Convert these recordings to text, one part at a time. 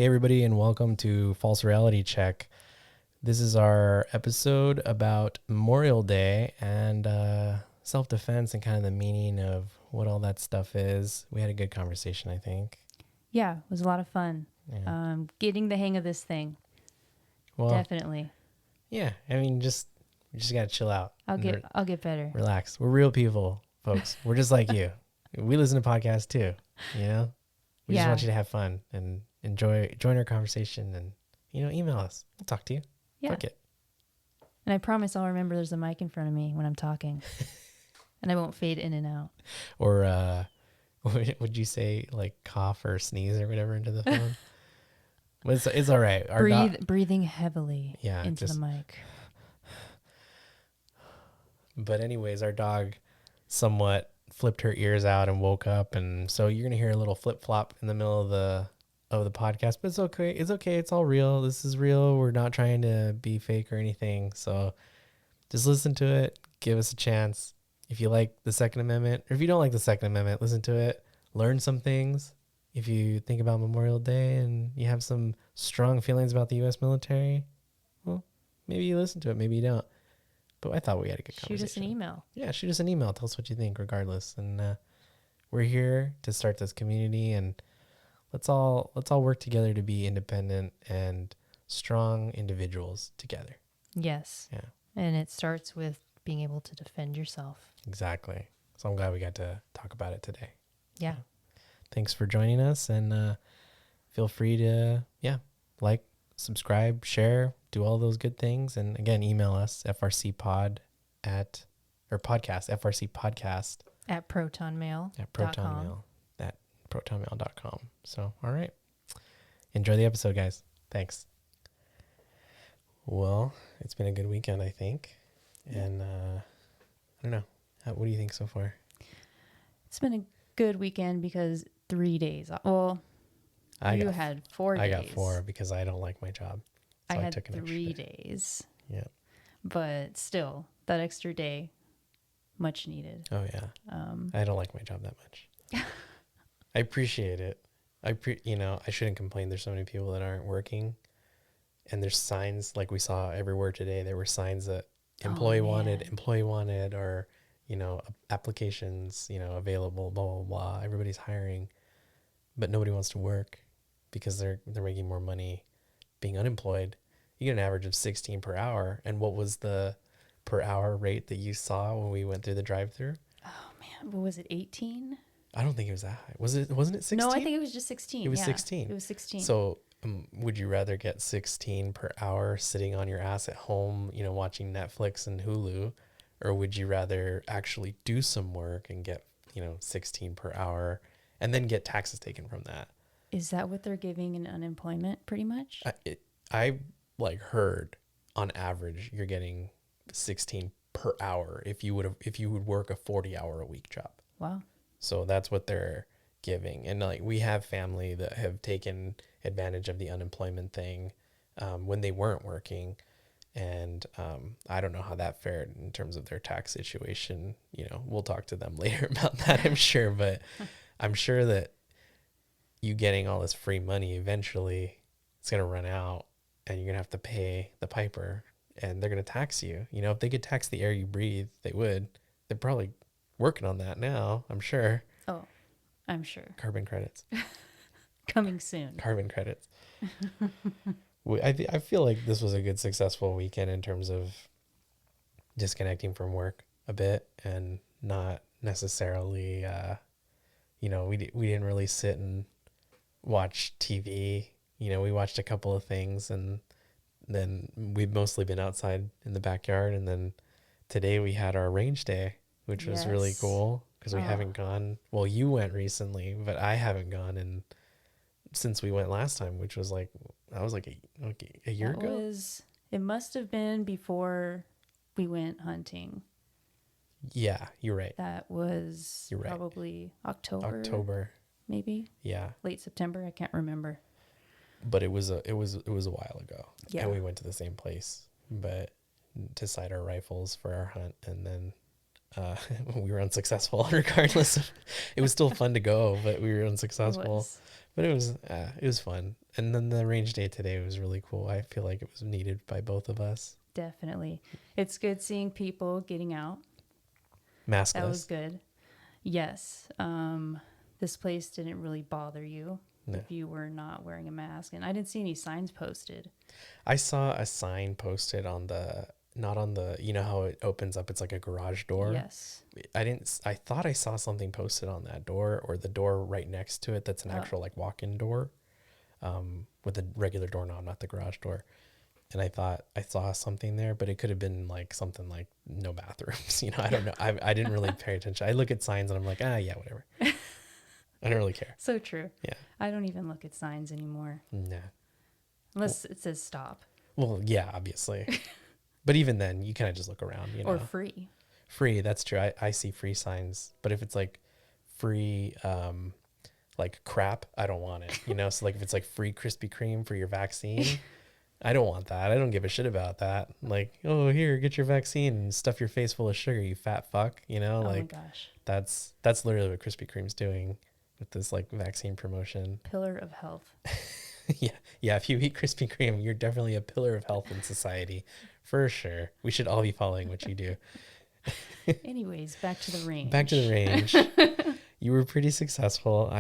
Hey, everybody, and welcome to False Reality Check. This is our episode about Memorial Day and self-defense and kind of the meaning of what all that stuff is. We had a good conversation, I think. Yeah, it was a lot of fun. Yeah. Getting the hang of this thing. Well, Definitely. yeah, I mean, you just got to chill out. I'll get better. Relax. We're real people, folks. We're just like you. We listen to podcasts too, you know? We just want you to have fun and join our conversation and, email us. We'll talk to you. Yeah. Fuck it. And I promise I'll remember there's a mic in front of me when I'm talking. And I won't fade in and out. Or would you say like cough or sneeze or whatever into the phone? But it's all right. Breathing heavily into the mic. But anyways, our dog somewhat flipped her ears out and woke up, and so you're gonna hear a little flip flop in the middle of the podcast. But it's okay. It's okay. It's all real. This is real. We're not trying to be fake or anything. So just listen to it. Give us a chance. If you like the Second Amendment, or if you don't like the Second Amendment, listen to it. Learn some things. If you think about Memorial Day and you have some strong feelings about the U.S. military, well, maybe you listen to it. Maybe you don't. But I thought we had a good conversation. Shoot us an email. Yeah, shoot us an email. Tell us what you think, regardless. And we're here to start this community, and let's all work together to be independent and strong individuals together. Yes. Yeah. And it starts with being able to defend yourself. Exactly. So I'm glad we got to talk about it today. Yeah. Thanks for joining us, and feel free to like, subscribe, share, do all those good things. And again, email us frcpod at protonmail.com. So, all right. Enjoy the episode, guys. Thanks. Well, it's been a good weekend, I think. And I don't know. What do you think so far? It's been a good weekend because 3 days. Well, you had 4 days. I got 4 because I don't like my job. So I had took 3 days. Yeah. But still, that extra day, much needed. Oh, yeah. I don't like my job that much. I appreciate it. I shouldn't complain. There's so many people that aren't working. And there's signs like we saw everywhere today. There were signs that employee wanted, or, applications, available, blah, blah, blah. Everybody's hiring, but nobody wants to work because they're making more money being unemployed. You get an average of 16 per hour. And what was the per hour rate that you saw when we went through the drive-through? Oh man, what was it, 18? I don't think it was that high. Wasn't it 16? No, I think it was just 16. It was 16. It was 16. So would you rather get 16 per hour sitting on your ass at home, watching Netflix and Hulu, or would you rather actually do some work and get, 16 per hour and then get taxes taken from that? Is that what they're giving in unemployment pretty much? I heard on average you're getting 16 per hour if you would work a 40-hour a week job. Wow. So that's what they're giving. And we have family that have taken advantage of the unemployment thing when they weren't working. And I don't know how that fared in terms of their tax situation. We'll talk to them later about that, I'm sure. But I'm sure that you getting all this free money, eventually it's going to run out and you're going to have to pay the piper, and they're going to tax you. If they could tax the air you breathe, they would. They're probably working on that now, I'm sure. Oh, I'm sure. Carbon credits. Coming soon. Carbon credits. I feel like this was a good, successful weekend in terms of disconnecting from work a bit and not necessarily, we didn't really sit and watch TV. We watched a couple of things, and then we've mostly been outside in the backyard. And then today we had our range day, which was really cool because we haven't gone. Well, you went recently, but I haven't gone since we went last time, which was a year ago. It must have been before we went hunting. Yeah, you're right. That was probably October, maybe. Yeah, late September. I can't remember. But it was a while ago. Yeah, and we went to the same place, but to sight our rifles for our hunt, and then we were unsuccessful. Regardless, it was still fun to go, but we were unsuccessful. But it was fun. And then the range day today was really cool. I feel like it was needed by both of us. Definitely. It's good seeing people getting out. Maskless. That was good. Yes. This place didn't really bother you if you were not wearing a mask. And I didn't see any signs posted. I saw a sign posted on the, not on the, you know how it opens up, it's like a garage door. Yes. I thought I saw something posted on that door, or the door right next to it that's an actual like walk-in door, with a regular doorknob, not the garage door. And I thought I saw something there, but it could have been like something like no bathrooms. You know, I don't know. I didn't really pay attention. I look at signs and I'm like, yeah, whatever. I don't really care. So true. Yeah. I don't even look at signs anymore. Nah. Unless it says stop. Well, yeah, obviously. But even then, you kind of just look around, you know. Or free. Free, that's true. I see free signs. But if it's like free, like crap, I don't want it. You know, so like if it's like free Krispy Kreme for your vaccine, I don't want that. I don't give a shit about that. Like, oh, here, get your vaccine and stuff your face full of sugar, you fat fuck. You know, like, oh my gosh. That's literally what Krispy Kreme's doing with this like vaccine promotion. Pillar of health. Yeah. If you eat Krispy Kreme, you're definitely a pillar of health in society, for sure. We should all be following what you do. Anyways, back to the range. Back to the range. You were pretty successful.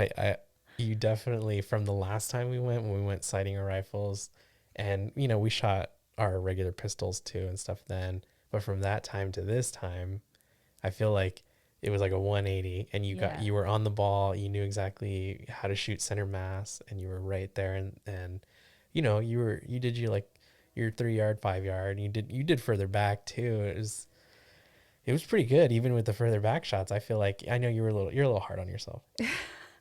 You definitely, from the last time when we went sighting our rifles, and you know, we shot our regular pistols too and stuff then. But from that time to this time, I feel like it was like a 180, and you were on the ball. You knew exactly how to shoot center mass, and you were right there. And you know, you did your 3 yard, 5 yard, and you did further back too. It was pretty good, even with the further back shots. I feel like, I know you're a little hard on yourself.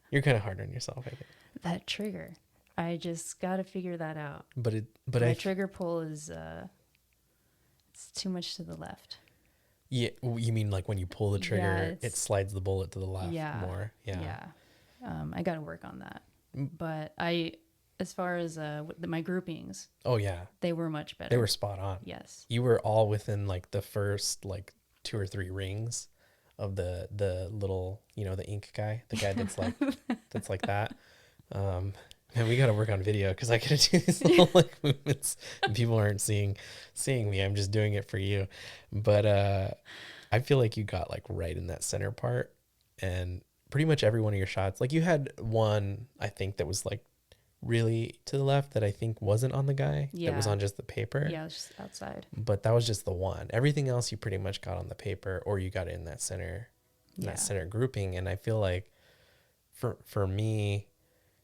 You're kind of hard on yourself, I think. That trigger, I just got to figure that out. But my trigger pull is it's too much to the left. Yeah, you mean like when you pull the trigger, it slides the bullet to the left more. Yeah. I got to work on that. But as far as my groupings, oh yeah, they were much better. They were spot on. Yes, you were all within like the first like 2 or 3 rings of the little, you know, the ink guy, the guy that's like that. And we got to work on video, because I gotta do these little like movements and people aren't seeing me. I'm just doing it for you. But I feel like you got like right in that center part, and pretty much every one of your shots, like you had one, I think, that was like really to the left that I think wasn't on the guy. That was on just the paper. Yeah, it was just outside. But that was just the one. Everything else you pretty much got on the paper, or you got in that center grouping. And I feel like for me,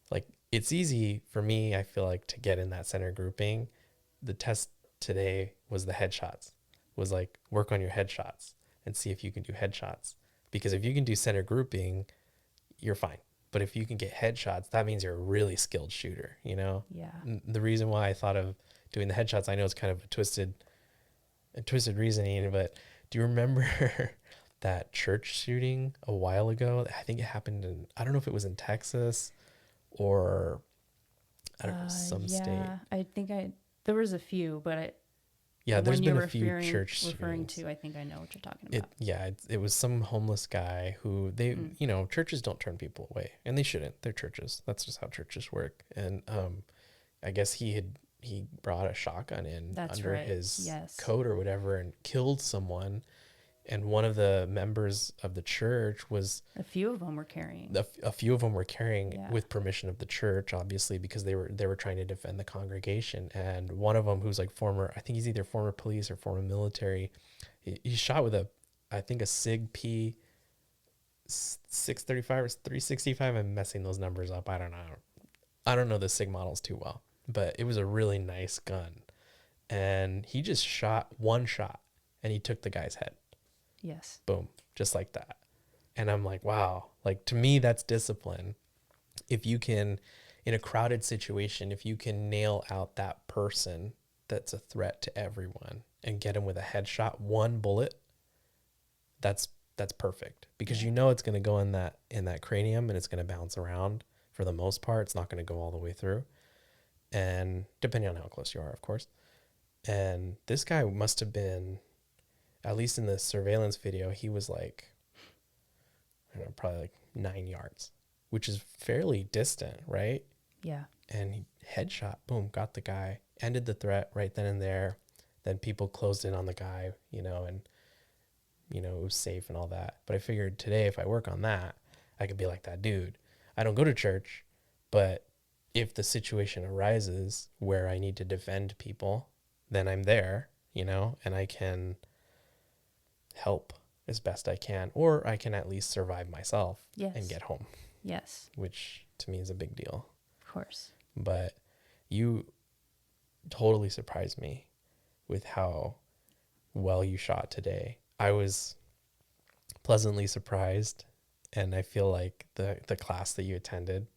like, it's easy for me, I feel like, to get in that center grouping. The test today was the headshots. Was like, work on your headshots and see if you can do headshots. Because if you can do center grouping, you're fine. But if you can get headshots, that means you're a really skilled shooter, you know? Yeah. The reason why I thought of doing the headshots, I know it's kind of a twisted reasoning, but do you remember that church shooting a while ago? I think it happened in, I don't know if it was in Texas or I don't know, some state. I think there was a few, but there's been a few church referring shootings. to, I think I know what you're talking about. It was some homeless guy who you know, churches don't turn people away, and they shouldn't. They're churches. That's just how churches work. And I guess he brought a shotgun in under his coat or whatever and killed someone. And one of the members of the church was... A few of them were carrying. A few of them were carrying with permission of the church, obviously, because they were trying to defend the congregation. And one of them, who's like I think he's either former police or former military, he shot with I think a SIG P 635 or 365. I'm messing those numbers up. I don't know the SIG models too well, but it was a really nice gun. And he just shot one shot, and he took the guy's head. Yes. Boom. Just like that. And I'm like, wow. Like, to me, that's discipline. If you can, in a crowded situation, if you can nail out that person that's a threat to everyone and get him with a headshot, one bullet, that's perfect. Because you know it's going to go in that cranium, and it's going to bounce around for the most part. It's not going to go all the way through. And depending on how close you are, of course. And this guy must have been... At least in the surveillance video, he was like, I don't know, probably like 9 yards, which is fairly distant, right? Yeah. And he headshot, boom, got the guy, ended the threat right then and there. Then people closed in on the guy, and, it was safe and all that. But I figured today, if I work on that, I could be like that dude. I don't go to church, but if the situation arises where I need to defend people, then I'm there, and I can help as best I can, or I can at least survive myself and get home. Yes. Which to me is a big deal. Of course. But you totally surprised me with how well you shot today. I was pleasantly surprised, and I feel like the class that you attended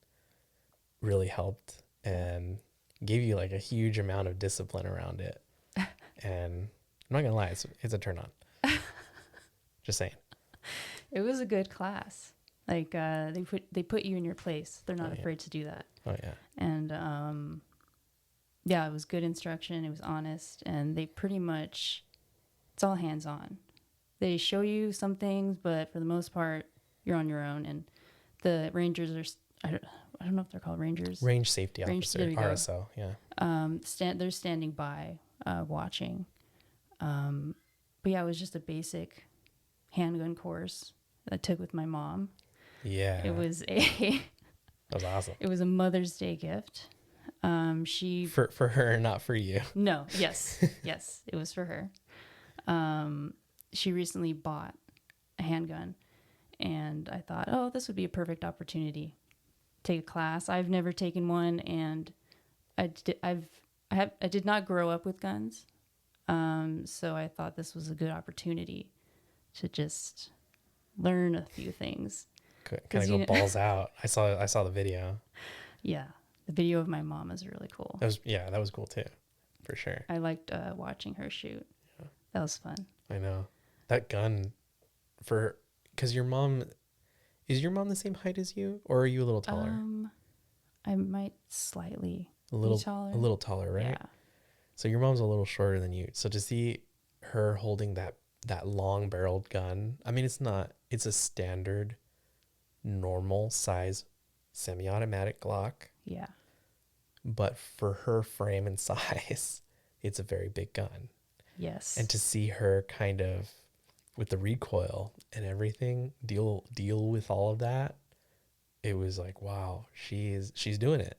really helped and gave you like a huge amount of discipline around it. And I'm not gonna lie, it's a turn on. Just saying. It was a good class. Like they put you in your place. They're not afraid to do that. Oh yeah. And yeah, it was good instruction. It was honest, and they pretty much, it's all hands on. They show you some things, but for the most part, you're on your own. And the rangers are, I don't know if they're called rangers. Range safety officer, RSO. Yeah. They're standing by, watching. But yeah, it was just a basic handgun course that I took with my mom. Yeah. It was that was awesome. It was a Mother's Day gift. She for her, not for you. No, yes, yes, it was for her. She recently bought a handgun, and I thought, oh, this would be a perfect opportunity. Take a class. I've never taken one, and I did not grow up with guns, so I thought this was a good opportunity to just learn a few things. Kind of go balls out. I saw the video. Yeah, the video of my mom is really cool. That was cool too, for sure. I liked watching her shoot. Yeah. That was fun. I know that gun, because is your mom the same height as you, or are you a little taller? I might slightly a little be taller. A little taller, right? Yeah. So your mom's a little shorter than you. So to see her holding that long barreled gun, I mean, it's a standard normal size semi-automatic Glock. Yeah. But for her frame and size, it's a very big gun. Yes. And to see her kind of with the recoil and everything deal with all of that, it was like, wow, she's doing it.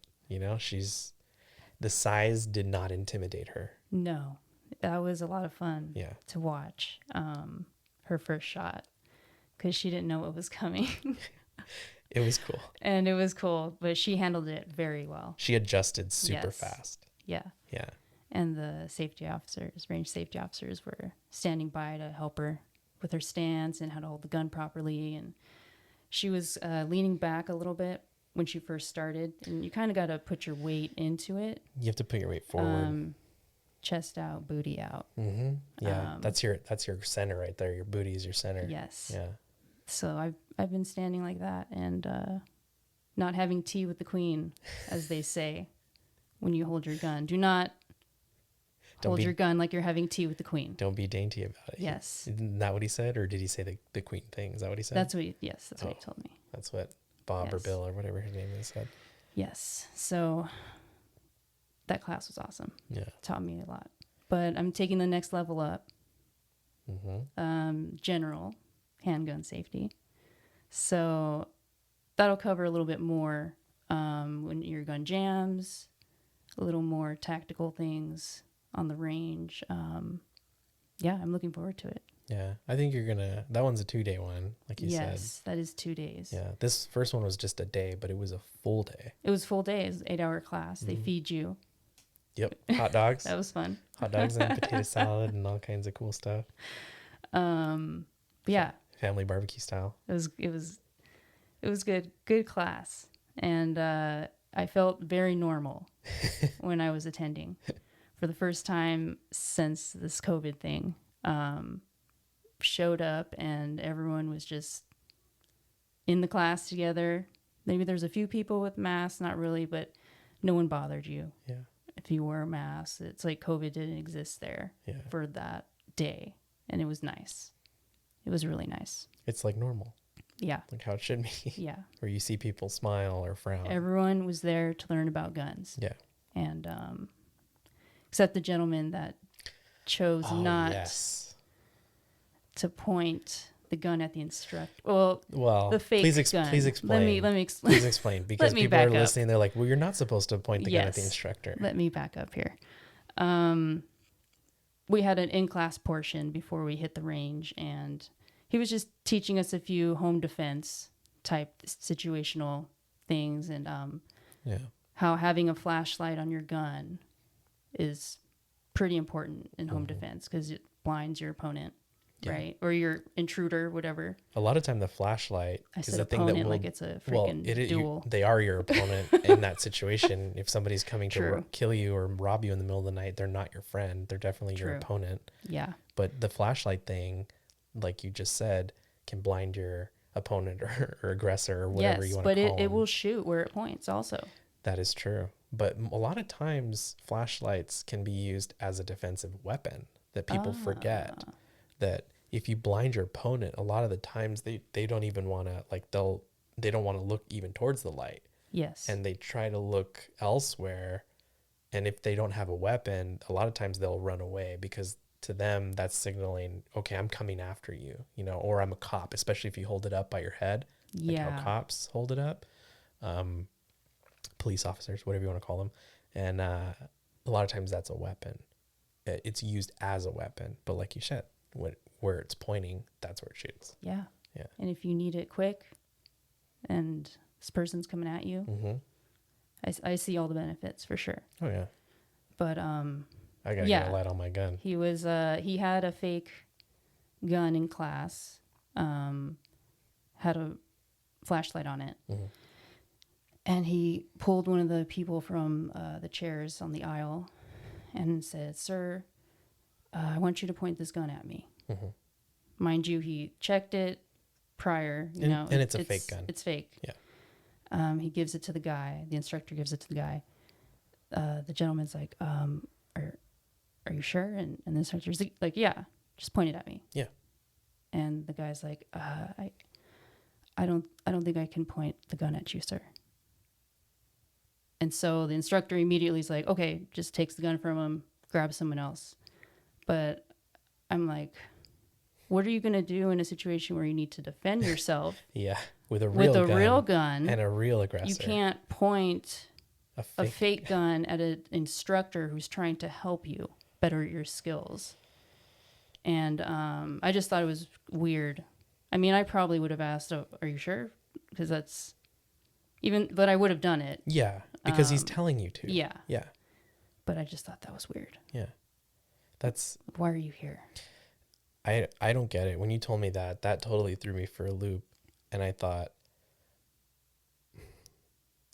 The size did not intimidate her. No, that was a lot of fun. Yeah. To watch her first shot, because she didn't know what was coming. It was cool. And it was cool, but she handled it very well. She adjusted super fast. Yeah. Yeah. And the range safety officers were standing by to help her with her stance and how to hold the gun properly. And she was leaning back a little bit when she first started. And you kind of got to put your weight into it. You have to put your weight forward. Chest out, booty out. Mm-hmm. Yeah, that's your center right there. Your booty is your center. Yes. Yeah. So I've been standing like that and not having tea with the queen, as they say, when you hold your gun. Do not hold your gun like you're having tea with the queen. Don't be dainty about it. Yes. Isn't that what he said, or did he say the queen thing? Is that what he said? That's what he told me. That's what Bob or Bill or whatever his name is said. Yes. So that class was awesome. Yeah. Taught me a lot. But I'm taking the next level up. Mm-hmm. General handgun safety. So that'll cover a little bit more when your gun jams, a little more tactical things on the range. Yeah, I'm looking forward to it. Yeah, I think that one's a 2-day one, like you said. Yes, that is 2 days. Yeah, this first one was just a day, but it was a full day. It was full day. It was an 8-hour class. They feed you. Yep, hot dogs. That was fun. Hot dogs and potato salad and all kinds of cool stuff. Yeah. Family barbecue style. It was good class, and I felt very normal when I was attending for the first time since this COVID thing. Showed up and everyone was just in the class together. Maybe there's a few people with masks, not really, but no one bothered you. Yeah. If you wore a mask, it's like COVID didn't exist there for that day, and it was nice. It was really nice. It's like normal. Yeah. like how it should be. Yeah. Where you see people smile or frown. Everyone was there to learn about guns. Yeah. And except the gentleman that chose not yes. to point the gun at the instructor. Well, the fake gun. Please explain. Let me explain. Please explain, because people are listening. They're like, well, you're not supposed to point the gun at the instructor. Let me back up here. We had an in-class portion before we hit the range, and he was just teaching us a few home defense type situational things, and how having a flashlight on your gun is pretty important in home defense because it blinds your opponent, right? Or your intruder, whatever. A lot of time the flashlight is the thing that will, like it's a freaking duel. They are your opponent in that situation. If somebody's coming to kill you or rob you in the middle of the night, they're not your friend. They're definitely your opponent. Yeah. But the flashlight thing, like you just said, can blind your opponent or aggressor or whatever you want to call them. But it will shoot where it points also. That is true. But a lot of times flashlights can be used as a defensive weapon that people forget. That if you blind your opponent, a lot of the times they don't even want to, like, they don't want to look even towards the light. Yes. And they try to look elsewhere. And if they don't have a weapon, a lot of times they'll run away, because to them that's signaling, okay, I'm coming after you, or I'm a cop, especially if you hold it up by your head, like how cops hold it up. Police officers, whatever you want to call them. And a lot of times that's a weapon. It's used as a weapon, but like you said, where it's pointing, that's where it shoots. Yeah. And if you need it quick and this person's coming at you, I see all the benefits for sure. Oh yeah. But I gotta get a light on my gun. He had a fake gun in class, had a flashlight on it. And he pulled one of the people from the chairs on the aisle and said, "Sir, I want you to point this gun at me." Mind you, he checked it prior, and it's a fake gun. It's fake. Yeah. He gives it to the guy. The instructor gives it to the guy. The gentleman's like, are you sure? And the instructor's like, yeah, just point it at me. Yeah. And the guy's like, I don't think I can point the gun at you, sir. And so the instructor immediately is like, okay, just takes the gun from him, grabs someone else. But I'm like, what are you going to do in a situation where you need to defend yourself? With a real gun and a real aggressor. You can't point a fake gun at an instructor who's trying to help you better your skills. And I just thought it was weird. I mean, I probably would have asked, "Oh, are you sure?" Because but I would have done it. Yeah, because he's telling you to. Yeah. Yeah. But I just thought that was weird. Yeah. Why are you here? I don't get it. When you told me that totally threw me for a loop. And I thought,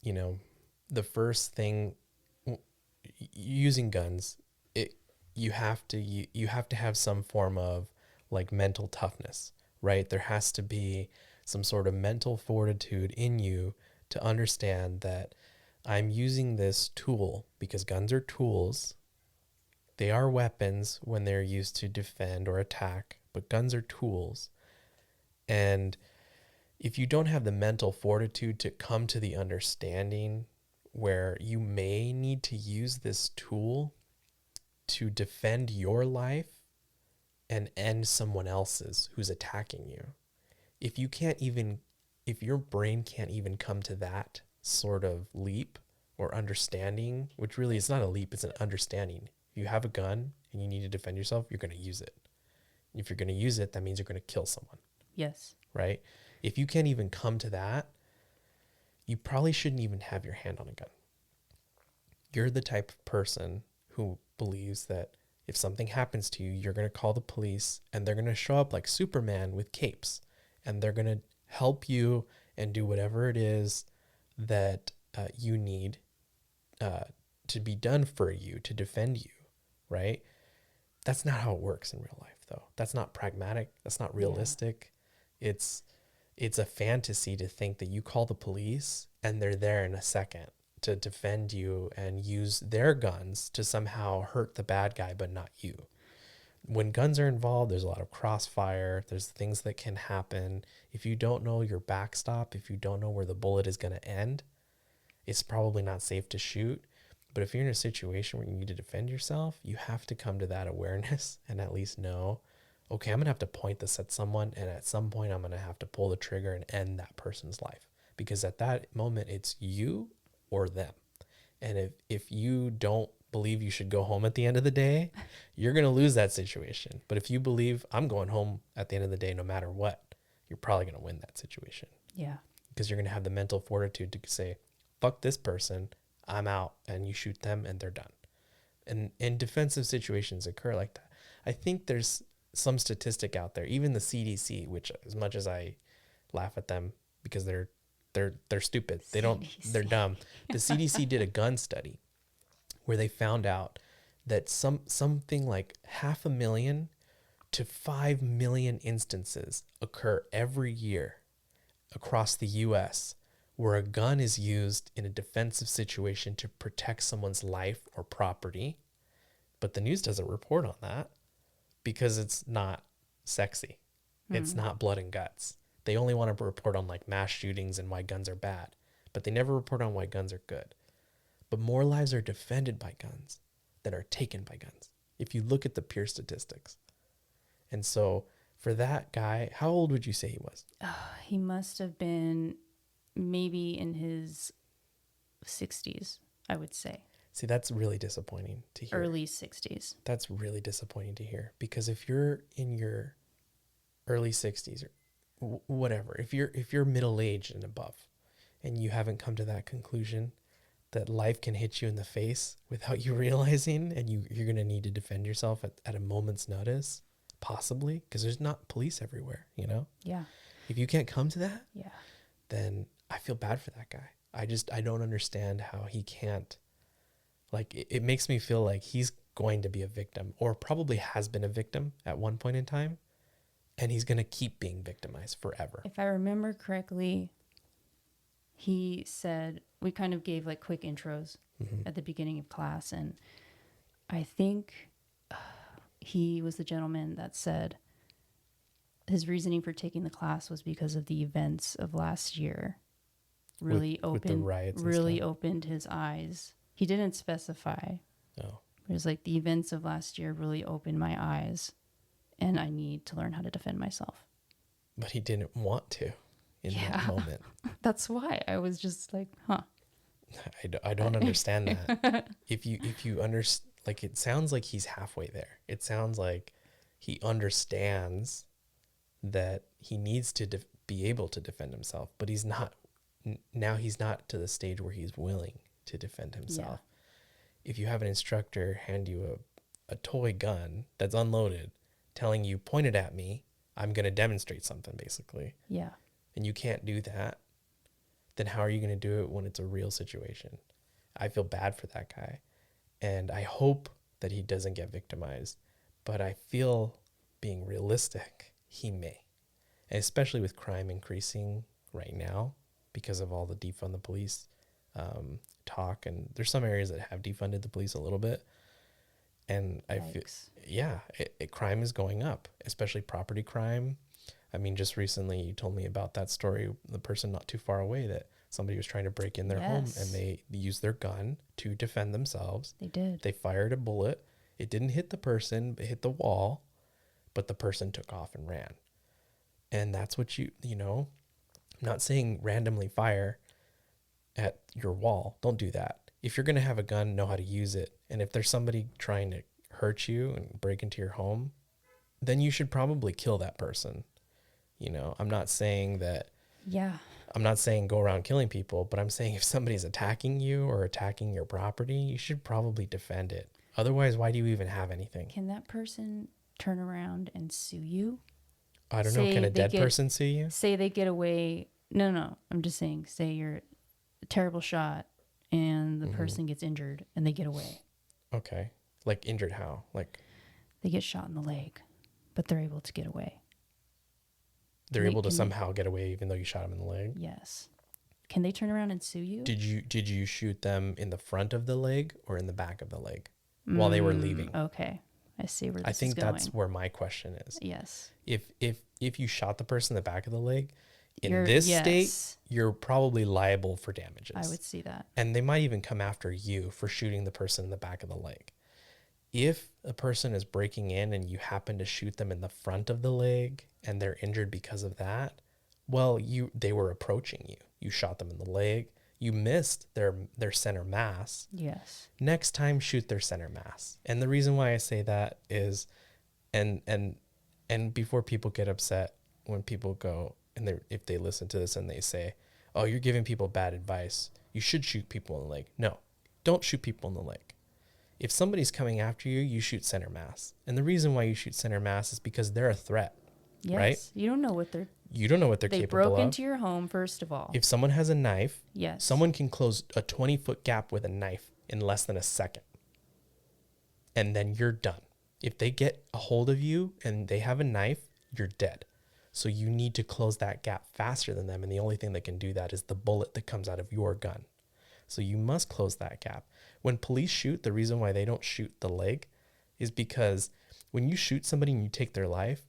the first thing, using guns, you have to have some form of like mental toughness, right? There has to be some sort of mental fortitude in you to understand that I'm using this tool, because guns are tools. They are weapons when they're used to defend or attack, but guns are tools. And if you don't have the mental fortitude to come to the understanding where you may need to use this tool to defend your life and end someone else's who's attacking you, if your brain can't even come to that sort of leap or understanding, which really is not a leap, it's an understanding. If you have a gun and you need to defend yourself, you're going to use it. If you're going to use it, that means you're going to kill someone. Yes. Right? If you can't even come to that, you probably shouldn't even have your hand on a gun. You're the type of person who believes that if something happens to you, you're going to call the police, and they're going to show up like Superman with capes, and they're going to help you and do whatever it is that you need to be done for you, to defend you, right? That's not how it works in real life, though. That's not pragmatic. That's not realistic. Yeah. It's a fantasy to think that you call the police and they're there in a second to defend you and use their guns to somehow hurt the bad guy, but not you. when guns are involved, there's a lot of crossfire. There's things that can happen. If you don't know your backstop, if you don't know where the bullet is going to end, it's probably not safe to shoot. But if you're in a situation where you need to defend yourself, you have to come to that awareness and at least know, okay, I'm going to have to point this at someone. And at some point, I'm going to have to pull the trigger and end that person's life. Because at that moment, it's you or them. And if you don't believe you should go home at the end of the day, you're going to lose that situation. But if you believe I'm going home at the end of the day, no matter what, you're probably going to win that situation. Yeah. Because you're going to have the mental fortitude to say, fuck this person, I'm out, and you shoot them and they're done. And defensive situations occur like that. I think there's some statistic out there, even the CDC, which as much as I laugh at them because they're stupid. They're dumb. The CDC did a gun study where they found out that something like 500,000 to 5 million instances occur every year across the US where a gun is used in a defensive situation to protect someone's life or property. But the news doesn't report on that because it's not sexy. It's not blood and guts. They only want to report on like mass shootings and why guns are bad, but they never report on why guns are good. But more lives are defended by guns than are taken by guns, if you look at the pure statistics. And so for that guy, how old would you say he was? He must have been maybe in his 60s, I would say. See, that's really disappointing to hear. Early 60s. That's really disappointing to hear, because if you're in your early 60s or whatever, if you're middle-aged and above and you haven't come to that conclusion that life can hit you in the face without you realizing, and you're going to need to defend yourself at a moment's notice, possibly, because there's not police everywhere, you know? Yeah. If you can't come to that, Yeah. then I feel bad for that guy. I don't understand how he can't, like, it makes me feel like he's going to be a victim, or probably has been a victim at one point in time, and he's going to keep being victimized forever. If I remember correctly, he said, we kind of gave like quick intros at the beginning of class, and I think he was the gentleman that said his reasoning for taking the class was because of the events of last year. Really with the riots and really stuff. opened his eyes. He didn't specify. No. It was like the events of last year really opened my eyes, and I need to learn how to defend myself. But he didn't want to in that moment. That's why I was just like, huh. I don't understand that. If you understand, like, it sounds like he's halfway there. It sounds like he understands that he needs to be able to defend himself, but he's not. Now he's not to the stage where he's willing to defend himself. Yeah. If you have an instructor hand you a toy gun that's unloaded, telling you, point it at me, I'm going to demonstrate something, basically. Yeah. And you can't do that, then how are you going to do it when it's a real situation? I feel bad for that guy. And I hope that he doesn't get victimized. But I feel, being realistic, he may. And especially with crime increasing right now because of all the defund the police talk. And there's some areas that have defunded the police a little bit. And I feel, crime is going up, especially property crime. I mean, just recently you told me about that story, the person not too far away, that somebody was trying to break in their home and they used their gun to defend themselves. They did. They fired a bullet. It didn't hit the person, but hit the wall, but the person took off and ran. And that's what you know, I'm not saying randomly fire at your wall. Don't do that. If you're going to have a gun, know how to use it. And if there's somebody trying to hurt you and break into your home, then you should probably kill that person. You know, I'm not saying that. Yeah. I'm not saying go around killing people, but I'm saying if somebody's attacking you or attacking your property, you should probably defend it. Otherwise, why do you even have anything? Can that person turn around and sue you? I don't know. Can a dead person sue you? Say they get away. No. I'm just saying, say you're a terrible shot and the person gets injured and they get away. Okay. Like injured how? Like they get shot in the leg, but they're able to get away. They're able to somehow get away even though you shot them in the leg? Yes. Can they turn around and sue you? Did you shoot them in the front of the leg or in the back of the leg while they were leaving? Okay. I see where I this is think going. that's where my question is. Yes. If you shot the person in the back of the leg, in You're- this yes. state, you're probably liable for damages. I would see that. And they might even come after you for shooting the person in the back of the leg. If a person is breaking in and you happen to shoot them in the front of the leg and they're injured because of that, well, they were approaching you. You shot them in the leg. You missed their center mass. Yes. Next time, shoot their center mass. And the reason why I say that is, and before people get upset when people go and if they listen to this and they say, "Oh, you're giving people bad advice. You should shoot people in the leg." No, don't shoot people in the leg. If somebody's coming after you, you shoot center mass. And the reason why you shoot center mass is because they're a threat. Yes. Right? You don't know what You don't know what they're they capable of. broke into your home, first of all. If someone has a knife, Yes. someone can close a 20-foot gap with a knife in less than a second. And then you're done. If they get a hold of you and they have a knife, you're dead. So you need to close that gap faster than them. And the only thing that can do that is the bullet that comes out of your gun. So you must close that gap. When police shoot, the reason why they don't shoot the leg is because when you shoot somebody and you take their life,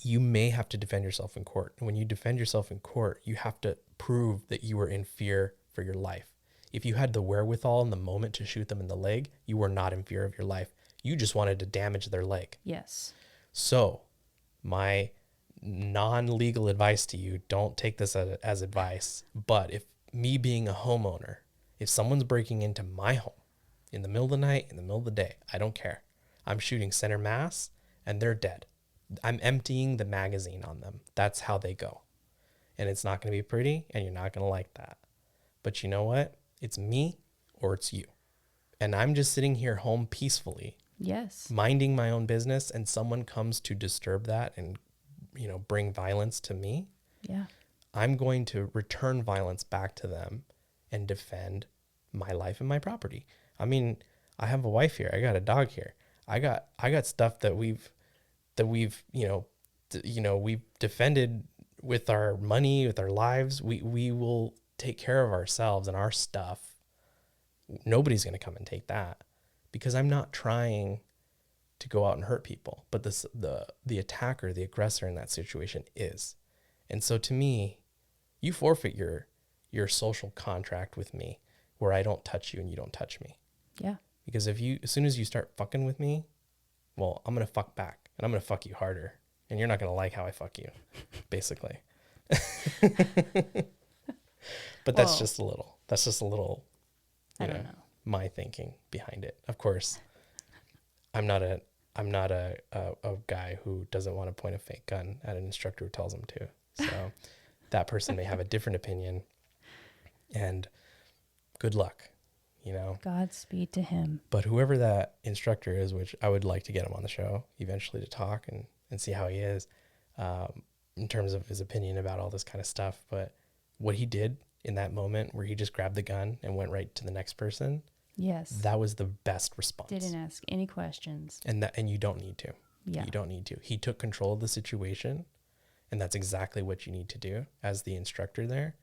you may have to defend yourself in court. And when you defend yourself in court, you have to prove that you were in fear for your life. If you had the wherewithal in the moment to shoot them in the leg, you were not in fear of your life. You just wanted to damage their leg. Yes. So my non-legal advice to you, don't take this as advice, but if me being a homeowner, if someone's breaking into my home in the middle of the night, in the middle of the day, I don't care. I'm shooting center mass and they're dead. I'm emptying the magazine on them. That's how they go. And it's not going to be pretty and you're not going to like that. But you know what? It's me or it's you. And I'm just sitting here home peacefully, Yes. minding my own business, and someone comes to disturb that and, bring violence to me. Yeah. I'm going to return violence back to them and defend my life and my property. I mean, I have a wife here. I got a dog here. I got stuff that we've we've defended with our money, with our lives. We will take care of ourselves and our stuff. Nobody's going to come and take that because I'm not trying to go out and hurt people. But the attacker, the aggressor in that situation is. And so to me, you forfeit your social contract with me where I don't touch you and you don't touch me. Yeah. Because as soon as you start fucking with me, well, I'm going to fuck back and I'm going to fuck you harder and you're not going to like how I fuck you, basically. But that's just a little, I don't know. my thinking behind it. Of course, I'm not a guy who doesn't want to point a fake gun at an instructor who tells him to. So that person may have a different opinion, and good luck, Godspeed to him. But whoever that instructor is, which I would like to get him on the show eventually to talk and see how he is, in terms of his opinion about all this kind of stuff. But what he did in that moment where he just grabbed the gun and went right to the next person, Yes. that was the best response. Didn't ask any questions. And you don't need to. Yeah. You don't need to. He took control of the situation, and that's exactly what you need to do as the instructor there.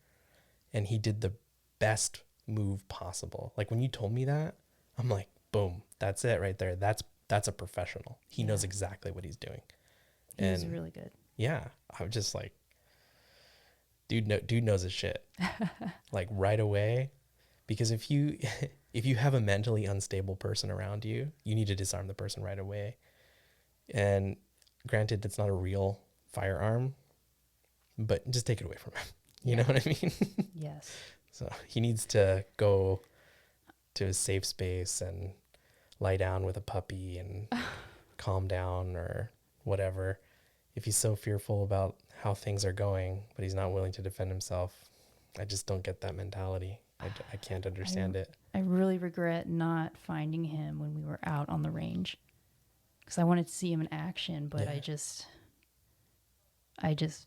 And he did the best move possible. Like when you told me that, I'm like, boom, that's it right there. That's a professional. He knows exactly what he's doing. He was really good. Yeah. I was just like, dude knows his shit. Like right away. Because if you have a mentally unstable person around you, you need to disarm the person right away. And granted, it's not a real firearm, but just take it away from him. You know what I mean? Yes. So he needs to go to a safe space and lie down with a puppy and calm down or whatever. If he's so fearful about how things are going, but he's not willing to defend himself, I just don't get that mentality. I can't understand it. I really regret not finding him when we were out on the range because I wanted to see him in action, but I just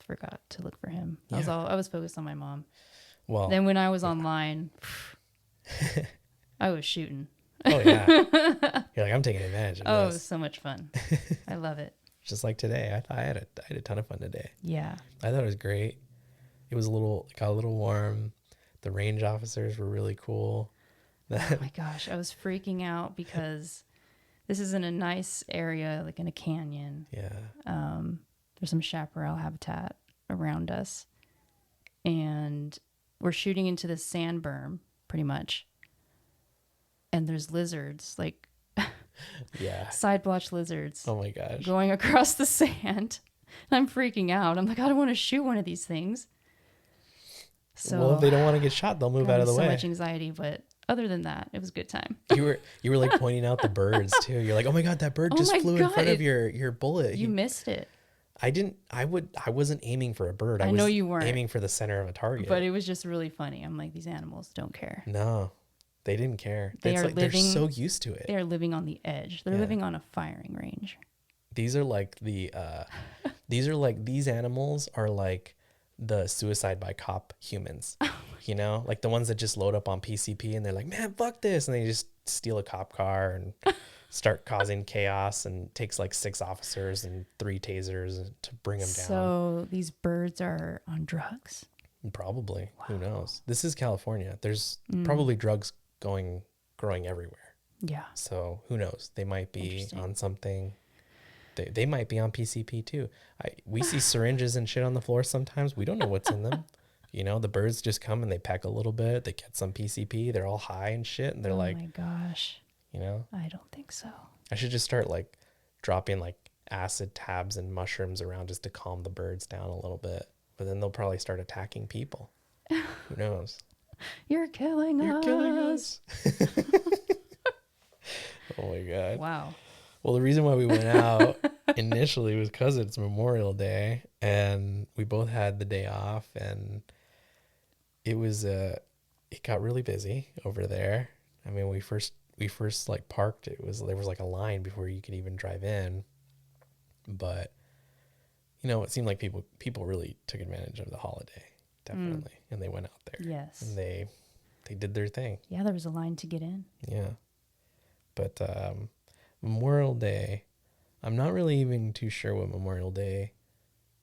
forgot to look for him. I was focused on my mom. Well, then when I was online, I was shooting. Oh yeah. You're like, I'm taking advantage of Oh, it this. was so much fun. I love it. Just like today. I had a ton of fun today. Yeah. I thought it was great. It was got a little warm. The range officers were really cool. Oh my gosh, I was freaking out because This is in a nice area, like in a canyon. Yeah. There's some chaparral habitat around us. And we're shooting into the sand berm, pretty much. And there's lizards, like Yeah. side blotch lizards Oh my gosh. going across the sand. And I'm freaking out. I'm like, I don't want to shoot one of these things. So, well, if they don't want to get shot, they'll move got out of the so way. much anxiety, but other than that, it was a good time. You were like pointing out the birds too. You're like, oh my god, that bird Oh just my flew in God, front of your bullet. You missed it, I didn't. I wasn't aiming for a bird. I was know you weren't. aiming for the center of a target. but it was just really funny. I'm like, these animals don't care. No, they didn't care. They It's are like they're living- so used to it. They are living on the edge. They're Yeah. living on a firing range. These are like these animals are like the suicide by cop humans. You know, like the ones that just load up on PCP and they're like, man, fuck this, and they just steal a cop car and start causing chaos, and takes like 6 officers and 3 tasers to bring them down. So these birds are on drugs. Probably. Who knows? This is California. There's probably drugs growing everywhere. Yeah. So who knows? They might be Interesting. on something. They might be on PCP too. We see syringes and shit on the floor sometimes. We don't know what's in them. You know, the birds just come and they peck a little bit. They get some PCP. They're all high and shit. And they're Oh like, my gosh. you know, I don't think so. I should just start like dropping like acid tabs and mushrooms around just to calm the birds down a little bit. But then they'll probably start attacking people. Who knows? You're killing You're us. killing us. Oh my God. Wow. Well, the reason why we went out initially was because it's Memorial Day and we both had the day off, and it got really busy over there. I mean, we first like parked. There was like a line before you could even drive in, but you know, it seemed like people really took advantage of the holiday, definitely, and they went out there. Yes. And they did their thing. Yeah, there was a line to get in. Yeah. But Memorial Day, I'm not really even too sure what Memorial Day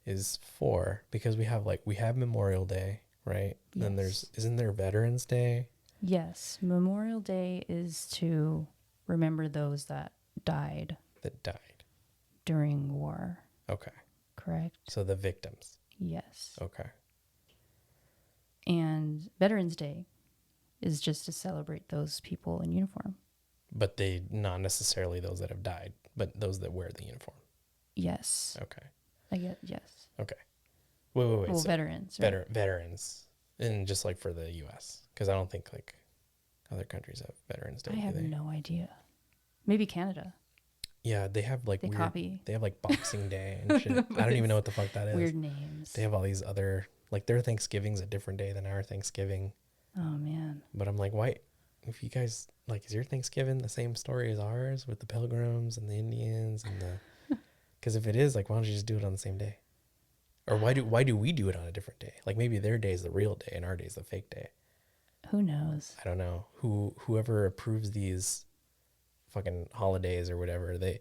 is for, because we have Memorial Day, right? Yes. Then isn't there Veterans Day? Yes. Memorial Day is to remember those that died during war. Okay. Correct? So the victims. Yes. Okay. And Veterans Day is just to celebrate those people in uniform. But they not necessarily those that have died, but those that wear the uniform. Yes. Okay. I get yes. Okay. Wait. Well, So veterans. Right? veterans, and just like for the U.S., because I don't think like other countries have Veterans Day. I have do they? no idea. Maybe Canada. Yeah, they have like They weird. copy. They have like Boxing Day and shit. I don't even know what the fuck that is. Weird names. They have all these other, like, their Thanksgiving's a different day than our Thanksgiving. Oh man. But I'm like, why? If you guys like, is your Thanksgiving the same story as ours with the Pilgrims and the Indians and the? Because if it is, like, why don't you just do it on the same day? Or why do we do it on a different day? Like maybe their day is the real day and our day is the fake day. Who knows? I don't know. Whoever approves these fucking holidays or whatever, the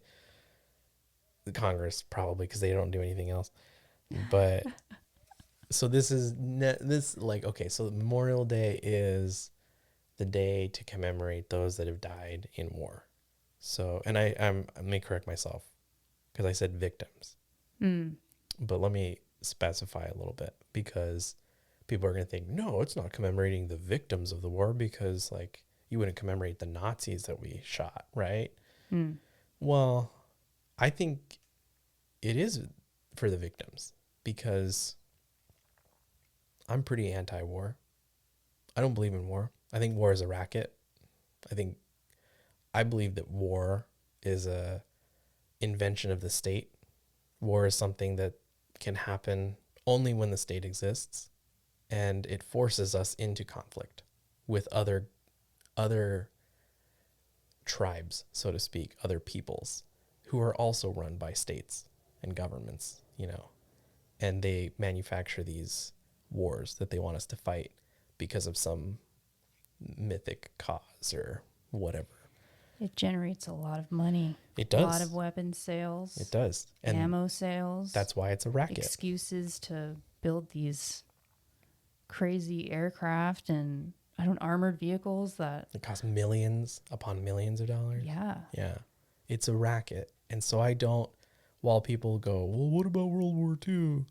Congress probably, because they don't do anything else. But so okay, so Memorial Day is the day to commemorate those that have died in war. So, and let me correct myself because I said victims. But let me specify a little bit, because people are going to think, no, it's not commemorating the victims of the war, because like you wouldn't commemorate the Nazis that we shot, right? Well, I think it is for the victims, because I'm pretty anti-war. I don't believe in war. I think war is a racket. I believe that war is a invention of the state. War is something that can happen only when the state exists, and it forces us into conflict with other tribes, so to speak, other peoples who are also run by states and governments, you know, and they manufacture these wars that they want us to fight because of some mythic cause or whatever. It generates a lot of money. It does. A lot of weapons sales. It does. And ammo sales. that's why it's a racket. Excuses to build these crazy aircraft and armored vehicles that It costs millions upon millions of dollars. yeah. Yeah. It's a racket. And so I don't, while people go, well, what about World War II?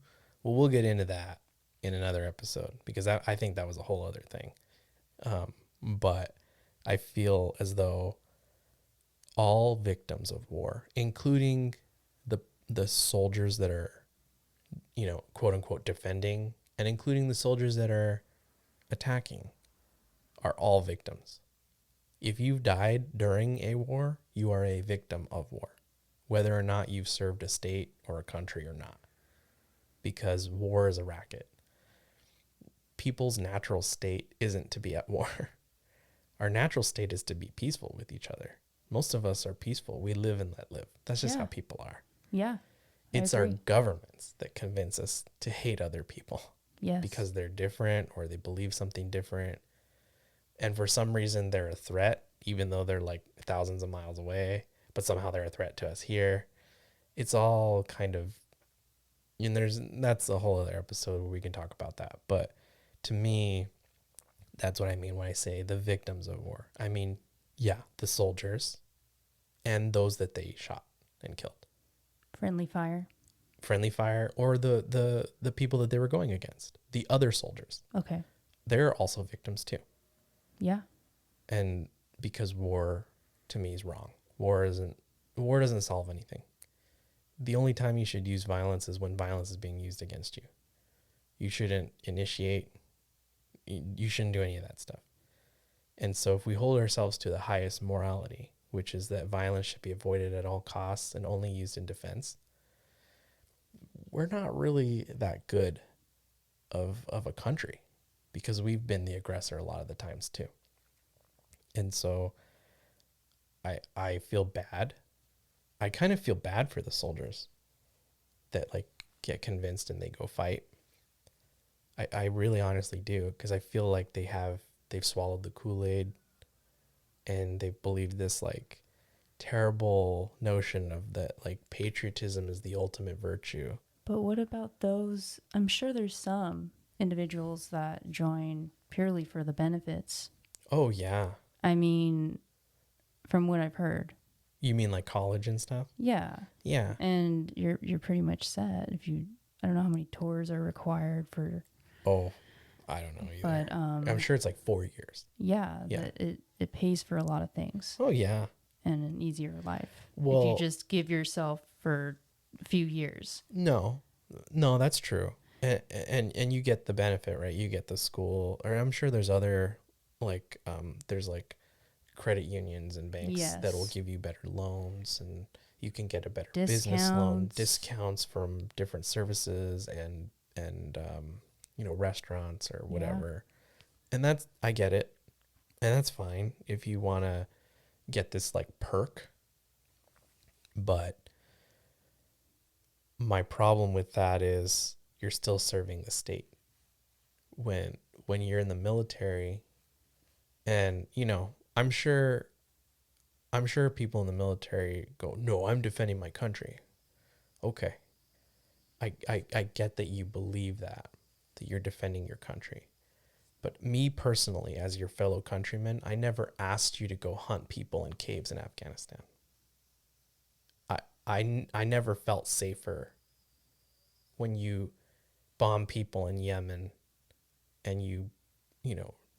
Well, we'll get into that in another episode because I think that was a whole other thing. But I feel as though all victims of war, including the soldiers that are, quote unquote, defending, and including the soldiers that are attacking, are all victims. If you've died during a war, you are a victim of war, whether or not you've served a state or a country or not, because war is a racket. People's natural state isn't to be at war. Our natural state is to be peaceful with each other. Most of us are peaceful. We live and let live. That's just how people are. Yeah. It's our governments that convince us to hate other people. Yes. Because they're different or they believe something different. And for some reason they're a threat, even though they're like thousands of miles away, but somehow they're a threat to us here. It's all kind of, that's a whole other episode where we can talk about that. But to me, that's what I mean when I say the victims of war. I mean, yeah, the soldiers and those that they shot and killed. Friendly fire, or the people that they were going against, the other soldiers. Okay. They're also victims too. Yeah. And because war to me is wrong. War doesn't solve anything. The only time you should use violence is when violence is being used against you. You shouldn't initiate. You shouldn't do any of that stuff. And so if we hold ourselves to the highest morality, which is that violence should be avoided at all costs and only used in defense, we're not really that good of a country, because we've been the aggressor a lot of the times too. And so I feel bad. I kind of feel bad for the soldiers that like get convinced and they go fight. I really honestly do, because I feel like they've swallowed the Kool-Aid and they've believed this like terrible notion of that like patriotism is the ultimate virtue. But what about those? I'm sure there's some individuals that join purely for the benefits. Oh yeah. I mean, from what I've heard. You mean like college and stuff? Yeah. Yeah. And you're pretty much set. I don't know how many tours are required for. Oh, I don't know either. But I'm sure it's like 4 years. Yeah. It pays for a lot of things. Oh yeah. And an easier life. Well, if you just give yourself for a few years. No, that's true. And you get the benefit, right? You get the school, or I'm sure there's other like there's like credit unions and banks that will give you better loans, and you can get a better business loan, discounts from different services and restaurants or whatever. Yeah. And that's, I get it. And that's fine if you want to get this like perk. But my problem with that is you're still serving the state. When you're in the military, and I'm sure people in the military go, no, I'm defending my country. Okay. I get that you believe that you're defending your country. But me personally, as your fellow countryman, I never asked you to go hunt people in caves in Afghanistan. I never felt safer when you bomb people in Yemen and you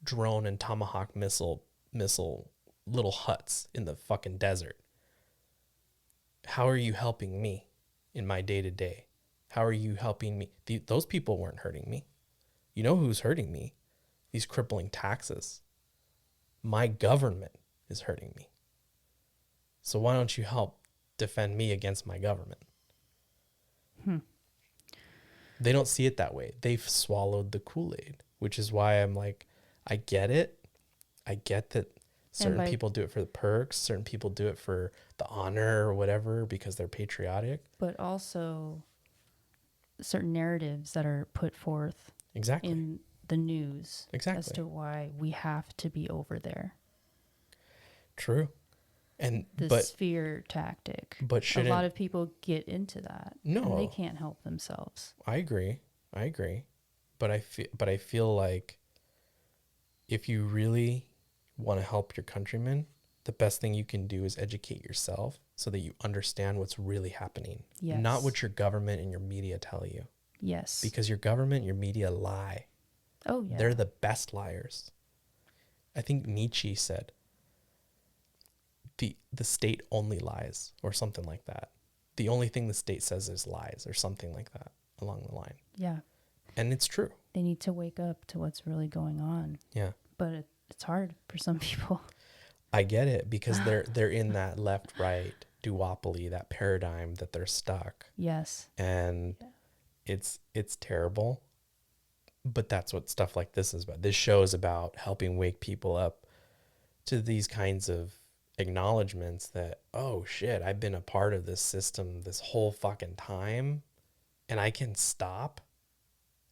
drone and tomahawk missile little huts in the fucking desert. How are you helping me in my day-to-day? How are you helping me? Those people weren't hurting me. You know who's hurting me? These crippling taxes. My government is hurting me. So why don't you help defend me against my government? They don't see it that way. They've swallowed the Kool-Aid, which is why I'm like, I get it. I get that certain people do it for the perks. Certain people do it for the honor or whatever because they're patriotic. But also certain narratives that are put forth in the news as to why we have to be over there. True. And this fear tactic. But a lot of people get into that. No. And they can't help themselves. I agree. But I feel like if you really want to help your countrymen, the best thing you can do is educate yourself so that you understand what's really happening. Yes. Not what your government and your media tell you. Yes. Because your government and your media lie. Oh, yeah. They're the best liars. I think Nietzsche said, the state only lies, or something like that. The only thing the state says is lies, or something like that along the line. Yeah. And it's true. They need to wake up to what's really going on. Yeah. But it's hard for some people. I get it, because they're in that left-right duopoly, that paradigm that they're stuck. Yes. And it's terrible. But that's what stuff like this is about. This show is about helping wake people up to these kinds of acknowledgments that, oh shit, I've been a part of this system this whole fucking time, and I can stop.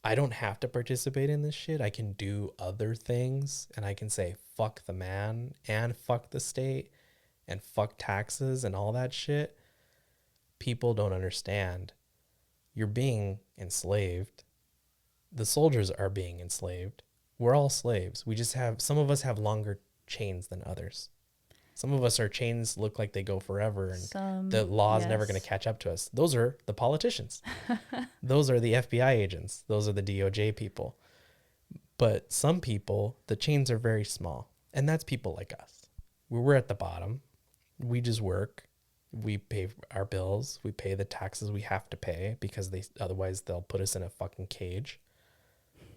I don't have to participate in this shit. I can do other things, and I can say fuck the man and fuck the state and fuck taxes and all that shit. People don't understand. You're being enslaved. The soldiers are being enslaved. We're all slaves. We just have, some of us have longer chains than others. Some of us, our chains look like they go forever, and the law is never going to catch up to us. Those are the politicians. Those are the FBI agents. Those are the DOJ people. But some people, the chains are very small. And that's people like us. We're at the bottom. We just work. We pay our bills. We pay the taxes we have to pay, because otherwise they'll put us in a fucking cage.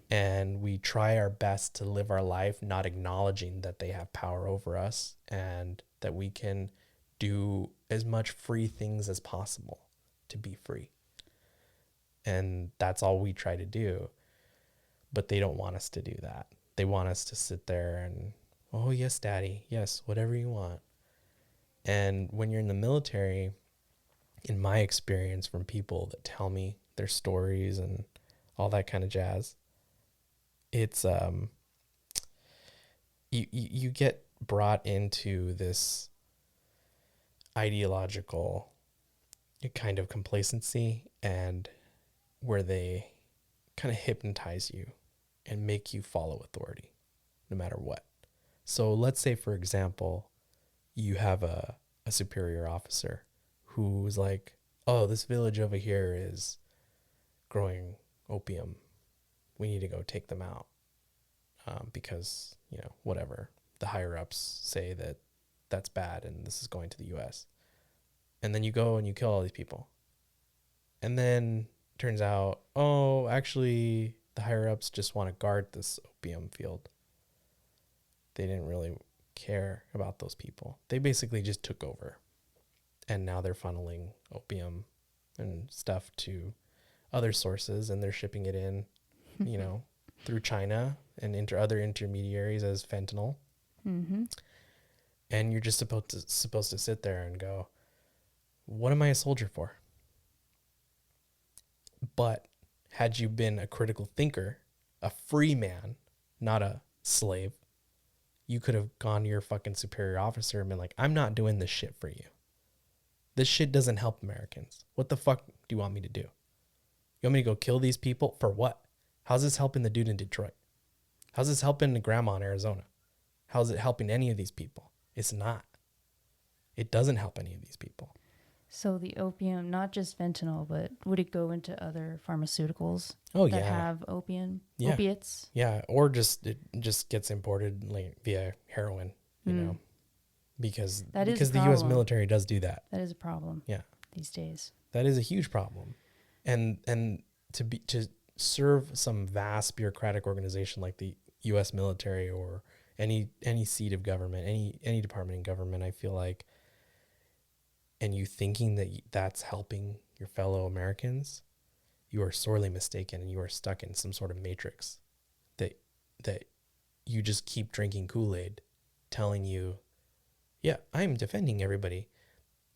And we try our best to live our life not acknowledging that they have power over us, and that we can do as much free things as possible to be free. And that's all we try to do. But they don't want us to do that. They want us to sit there and, oh, yes, daddy. Yes, whatever you want. And when you're in the military, in my experience from people that tell me their stories and all that kind of jazz, it's you get brought into this ideological kind of complacency, and where they kind of hypnotize you and make you follow authority no matter what. So let's say, for example, you have a superior officer who is like, oh, this village over here is growing opium. We need to go take them out, because, whatever, the higher ups say that that's bad and this is going to the US. And then you go and you kill all these people. And then turns out, oh, actually the higher ups just want to guard this opium field. They didn't really care about those people. They basically just took over. And now they're funneling opium and stuff to other sources, and they're shipping it in, through China and other intermediaries as fentanyl. Mm-hmm. And you're just supposed to sit there and go, what am I a soldier for? But had you been a critical thinker, a free man, not a slave, you could have gone to your fucking superior officer and been like, I'm not doing this shit for you. This shit doesn't help Americans. What the fuck do you want me to do? You want me to go kill these people? For what? How's this helping the dude in Detroit? How's this helping the grandma in Arizona? How's it helping any of these people? It's not. It doesn't help any of these people. So the opium, not just fentanyl, but would it go into other pharmaceuticals that have opiates? Yeah, or it just gets imported like via heroin, because the U.S. military does do that. That is a problem. Yeah, these days. That is a huge problem, and to serve some vast bureaucratic organization like the U.S. military, or any seat of government, any department in government, I feel like, and you thinking that that's helping your fellow Americans, you are sorely mistaken, and you are stuck in some sort of matrix that you just keep drinking Kool-Aid, telling you, yeah, I'm defending everybody.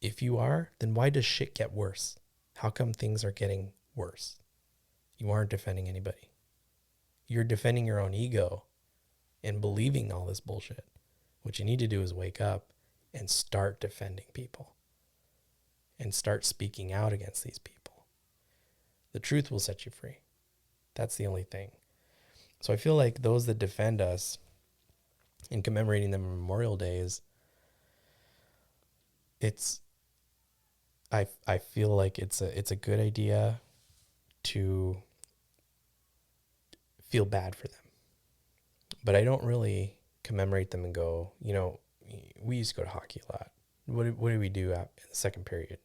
If you are, then why does shit get worse? How come things are getting worse? You aren't defending anybody. You're defending your own ego and believing all this bullshit. What you need to do is wake up and start defending people and start speaking out against these people. The truth will set you free. That's the only thing. So I feel like those that defend us, in commemorating them on Memorial Day, is it's I feel like it's a good idea to feel bad for them, but I don't really commemorate them and go, we used to go to hockey a lot. What do we do in the second period?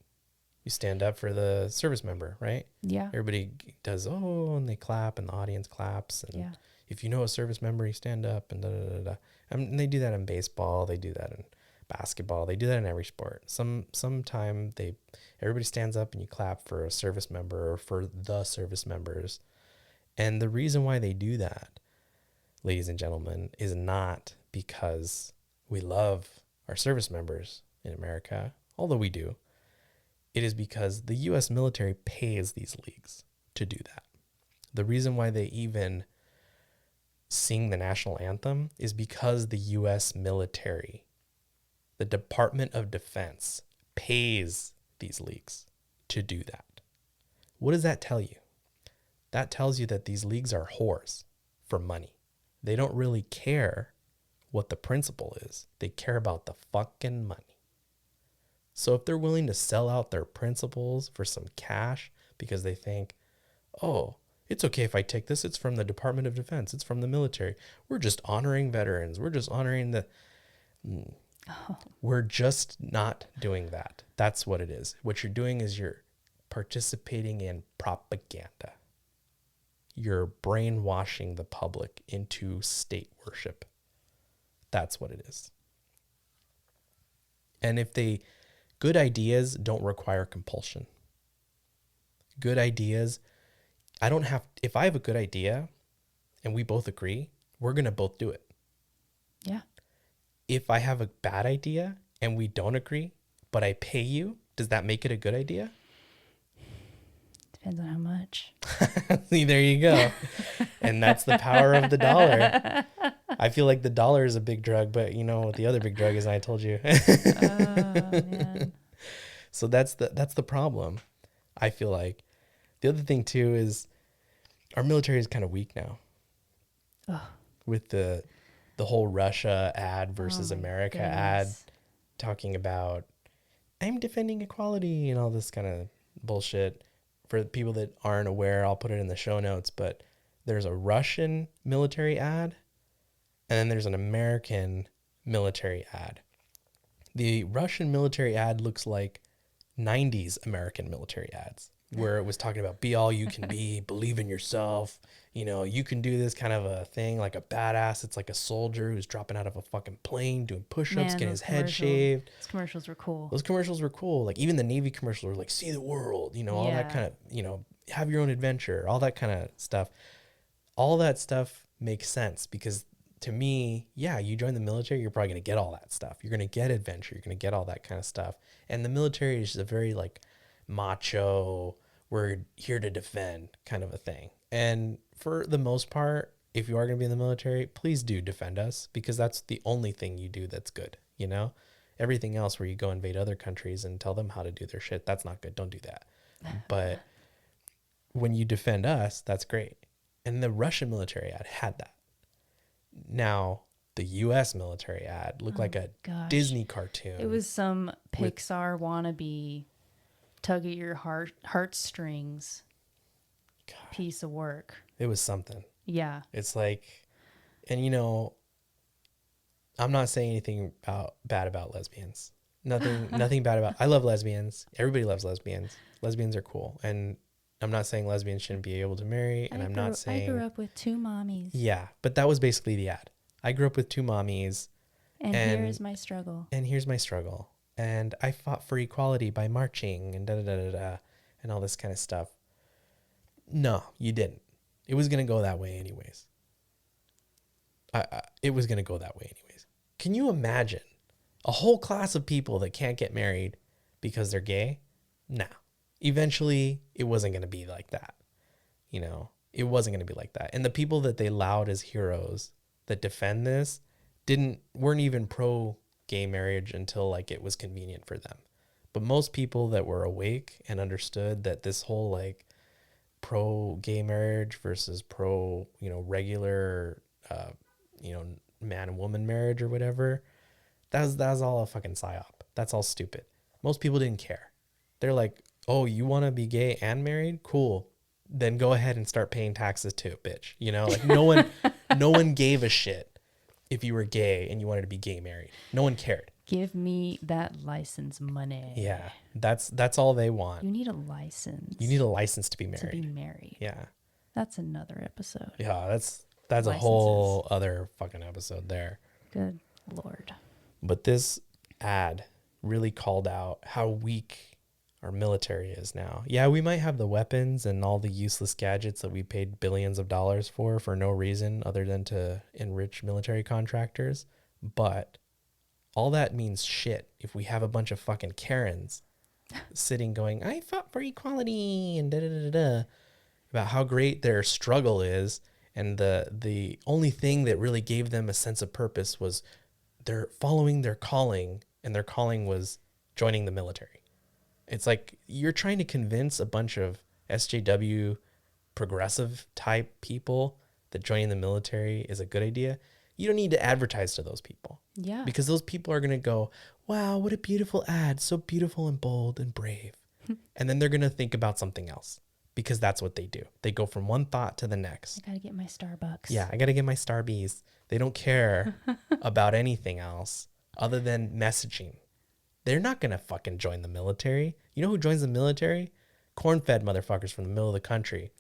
You stand up for the service member, right? Yeah. Everybody does, oh, and they clap and the audience claps. And Yeah. if you know a service member, you stand up and da da da da. And they do that in baseball. They do that in basketball. They do that in every sport. Sometime everybody stands up and you clap for a service member or for the service members. And the reason why they do that, ladies and gentlemen, is not because we love our service members in America, although we do. It is because the U.S. military pays these leagues to do that. The reason why they even sing the national anthem is because the U.S. military, the Department of Defense, pays these leagues to do that. What does that tell you? That tells you that these leagues are whores for money. They don't really care what the principle is. They care about the fucking money. So if they're willing to sell out their principles for some cash because they think, oh, it's okay if I take this. It's from the Department of Defense. It's from the military. We're just honoring veterans. We're just honoring the... We're just not doing that. That's what it is. What you're doing is you're participating in propaganda. You're brainwashing the public into state worship. That's what it is. And good ideas don't require compulsion. Good ideas, if I have a good idea and we both agree, we're going to both do it. Yeah. If I have a bad idea and we don't agree, but I pay you, does that make it a good idea? Depends on how much. See, there you go. And that's the power of the dollar. I feel like the dollar is a big drug, but you know what the other big drug is, I told you. Oh, man. So that's the problem. I feel like the other thing too is our military is kind of weak now. Oh. With the whole Russia ad versus America ad talking about I'm defending equality and all this kind of bullshit. For people that aren't aware, I'll put it in the show notes, but there's a Russian military ad and then there's an American military ad. The Russian military ad looks like 90s American military ads where it was talking about be all you can be, believe in yourself, you can do this kind of a thing, like a badass. It's like a soldier who's dropping out of a fucking plane, doing push-ups, getting his head shaved. Those commercials were cool. Those commercials were cool. Like even the Navy commercials were like, see the world, all that kind of, have your own adventure, all that kind of stuff. All that stuff makes sense because to me, yeah, you join the military, you're probably going to get all that stuff. You're going to get adventure. You're going to get all that kind of stuff. And the military is just a very like macho, we're here to defend kind of a thing. And for the most part, if you are going to be in the military, please do defend us because that's the only thing you do that's good. Everything else where you go invade other countries and tell them how to do their shit, that's not good. Don't do that. But when you defend us, that's great. And the Russian military ad had that. Now, the U.S. military ad looked like a Disney cartoon. It was some Pixar wannabe tug at your heartstrings piece of work. It was something. Yeah. It's like, and I'm not saying anything bad about lesbians. Nothing bad about. I love lesbians. Everybody loves lesbians. Lesbians are cool, and I'm not saying lesbians shouldn't be able to marry. And I'm not saying I grew up with two mommies. Yeah, but that was basically the ad. I grew up with two mommies, and here is my struggle. And here's my struggle. And I fought for equality by marching and da da da da da, and all this kind of stuff. No, you didn't. It was gonna go that way anyways. It was gonna go that way anyways. Can you imagine a whole class of people that can't get married because they're gay? No. Eventually, it wasn't gonna be like that. It wasn't gonna be like that. And the people that they laud as heroes that defend this weren't even pro gay marriage until like it was convenient for them. But most people that were awake and understood that this whole like pro gay marriage versus pro, regular, man and woman marriage or whatever, that's all a fucking psyop. That's all stupid. Most people didn't care. They're like, oh, you want to be gay and married? Cool. Then go ahead and start paying taxes too, bitch. You know, like no one gave a shit if you were gay and you wanted to be gay married. No one cared. Give me that license money. Yeah. That's all they want. You need a license. You need a license to be married. To be married. Yeah. That's another episode. Yeah, that's a whole other fucking episode there. Good Lord. But this ad really called out how weak our military is now. Yeah, we might have the weapons and all the useless gadgets that we paid billions of dollars for no reason other than to enrich military contractors. But all that means shit if we have a bunch of fucking Karens sitting going, I fought for equality and da-da-da-da-da, about how great their struggle is. And the only thing that really gave them a sense of purpose was they're following their calling, and their calling was joining the military. It's like you're trying to convince a bunch of SJW progressive type people that joining the military is a good idea. You don't need to advertise to those people. Yeah. Because those people are going to go, wow, what a beautiful ad. So beautiful and bold and brave. And then they're going to think about something else, because that's what they do. They go from one thought to the next. I got to get my Starbucks. Yeah, I got to get my Starbies. They don't care about anything else other than messaging. They're not going to fucking join the military. You know who joins the military? Corn-fed motherfuckers from the middle of the country.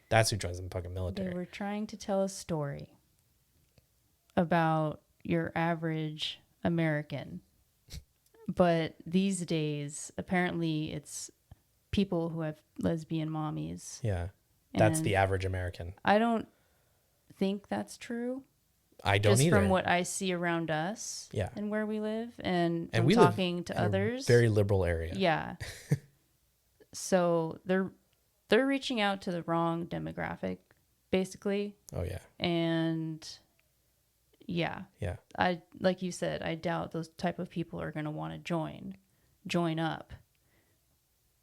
That's who joins the fucking military. They were trying to tell a story about your average American. But these days, apparently it's people who have lesbian mommies. Yeah, that's the average American. I don't think that's true. I don't just either. From what I see around us, yeah, and where we live, and from we talking live to in others, a very liberal area. Yeah. So they're reaching out to the wrong demographic, basically. Oh yeah. And yeah, I like you said, I doubt those type of people are going to want to join up,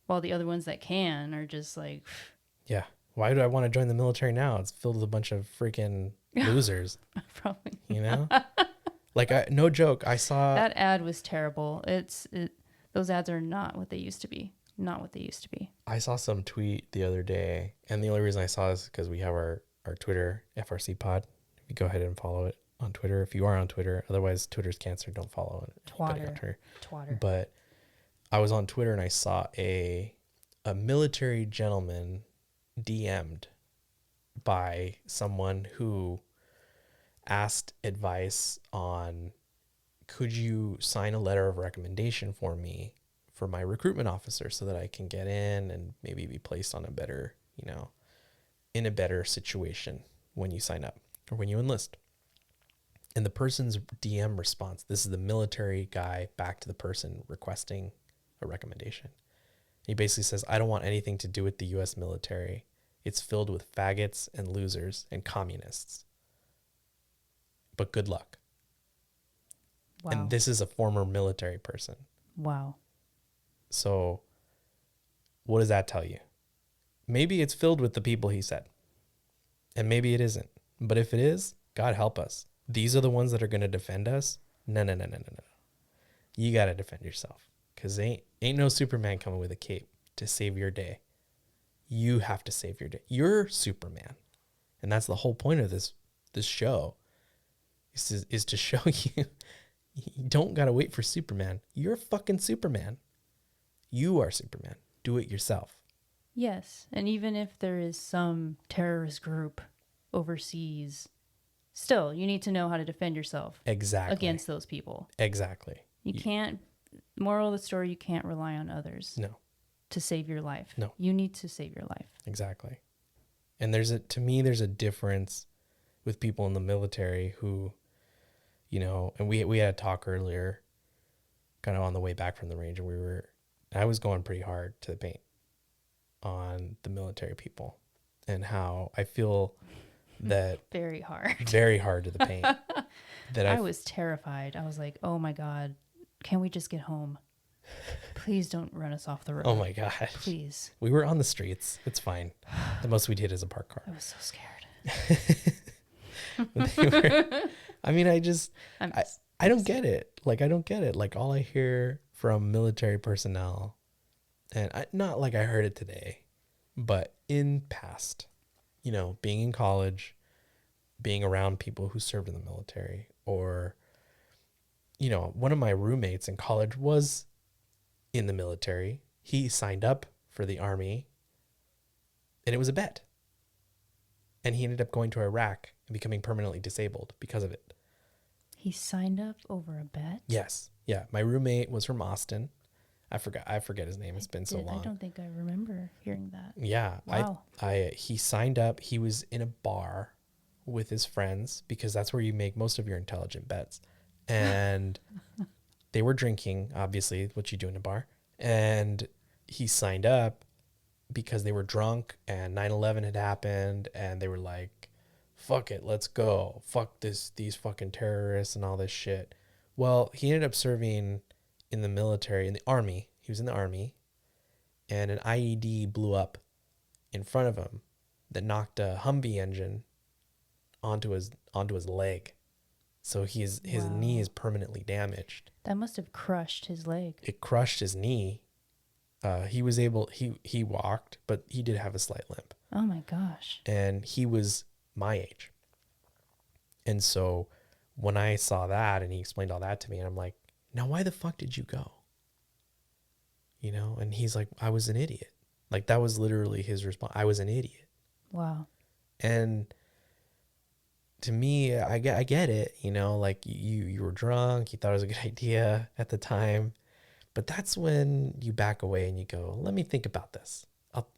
while the other ones that can are just like, yeah. Why do I want to join the military now? It's filled with a bunch of freaking losers. Probably. You know? Like, no joke. I saw... That ad was terrible. Those ads are not what they used to be. Not what they used to be. I saw some tweet the other day, and the only reason I saw this is because we have our Twitter, FRC Pod. You go ahead and follow it on Twitter if you are on Twitter. Otherwise, Twitter's cancer. Don't follow it. Twatter. But I was on Twitter, and I saw a military gentleman DM'd by someone who asked advice on, could you sign a letter of recommendation for me for my recruitment officer so that I can get in and maybe be placed on a better, in a better situation when you sign up or when you enlist. And the person's DM response, this is the military guy back to the person requesting a recommendation. He basically says, I don't want anything to do with the U.S. military. It's filled with faggots and losers and communists. But good luck. Wow. And this is a former military person. Wow. So what does that tell you? Maybe it's filled with the people he said. And maybe it isn't. But if it is, God help us. These are the ones that are going to defend us? No. You got to defend yourself. Because ain't no Superman coming with a cape to save your day. You have to save your day. You're Superman. And that's the whole point of this show. Is to show you don't got to wait for Superman. You're fucking Superman. You are Superman. Do it yourself. Yes. And even if there is some terrorist group overseas, still, you need to know how to defend yourself. Exactly. Against those people. Exactly. You can't, moral of the story, you can't rely on others. No. To save your life. No. You need to save your life. Exactly. And to me, there's a difference with people in the military who, and we had a talk earlier, kind of on the way back from the range, and I was going pretty hard to the paint on the military people and how I feel that very hard to the paint. That I was terrified. I was like, oh my God, can we just get home? Please don't run us off the road. Oh my God. Please. We were on the streets. It's fine. The most we did is a parked car. I was so scared. I mean, I don't get it. Like, I don't get it. Like, all I hear from military personnel, and not like I heard it today, but in past, being in college, being around people who served in the military, or, one of my roommates in college was in the military. He signed up for the army, and it was a bet. And he ended up going to Iraq and becoming permanently disabled because of it. He signed up over a bet? Yes. Yeah. My roommate was from Austin. I forget his name. It's been so long. I don't think I remember hearing that. Yeah. Wow. He signed up. He was in a bar with his friends because that's where you make most of your intelligent bets. And they were drinking, obviously, what you do in a bar. And he signed up because they were drunk and 9/11 had happened, and they were like, fuck it, let's go. Fuck these fucking terrorists and all this shit. Well, he ended up serving in the military, in the army. He was in the army, and an IED blew up in front of him that knocked a Humvee engine onto his leg. So his knee is permanently damaged. That must have crushed his leg. It crushed his knee. He walked, but he did have a slight limp. Oh my gosh. And he was my age. And so when I saw that and he explained all that to me, and I'm like, now why the fuck did you go? And he's like, I was an idiot. Like, that was literally his response. I was an idiot. Wow. And to me, I get it, like you were drunk, you thought it was a good idea at the time. But that's when you back away and you go, let me think about this.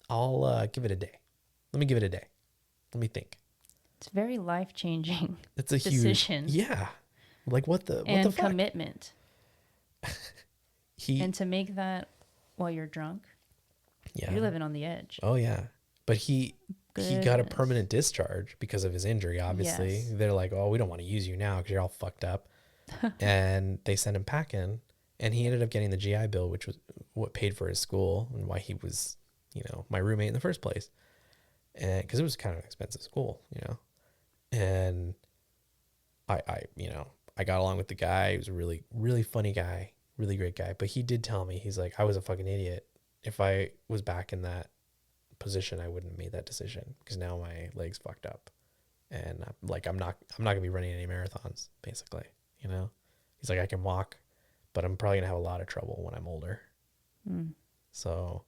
I'll give it a day. Let me give it a day. Let me think. It's very life-changing. It's a decision. Huge, yeah. Like what the and fuck? Commitment. And to make that while you're drunk, you're living on the edge. Oh yeah, but he got a permanent discharge because of his injury. Obviously, yes. They're like, oh, we don't want to use you now because you're all fucked up, and they sent him packing. And he ended up getting the GI Bill, which was what paid for his school and why he was, my roommate in the first place. And because it was kind of an expensive school, And I got along with the guy. He was a really, really funny guy, really great guy. But he did tell me, he's like, I was a fucking idiot. If I was back in that position, I wouldn't have made that decision because now my leg's fucked up, and I'm not gonna be running any marathons, basically. He's like, I can walk, but I'm probably gonna have a lot of trouble when I'm older. So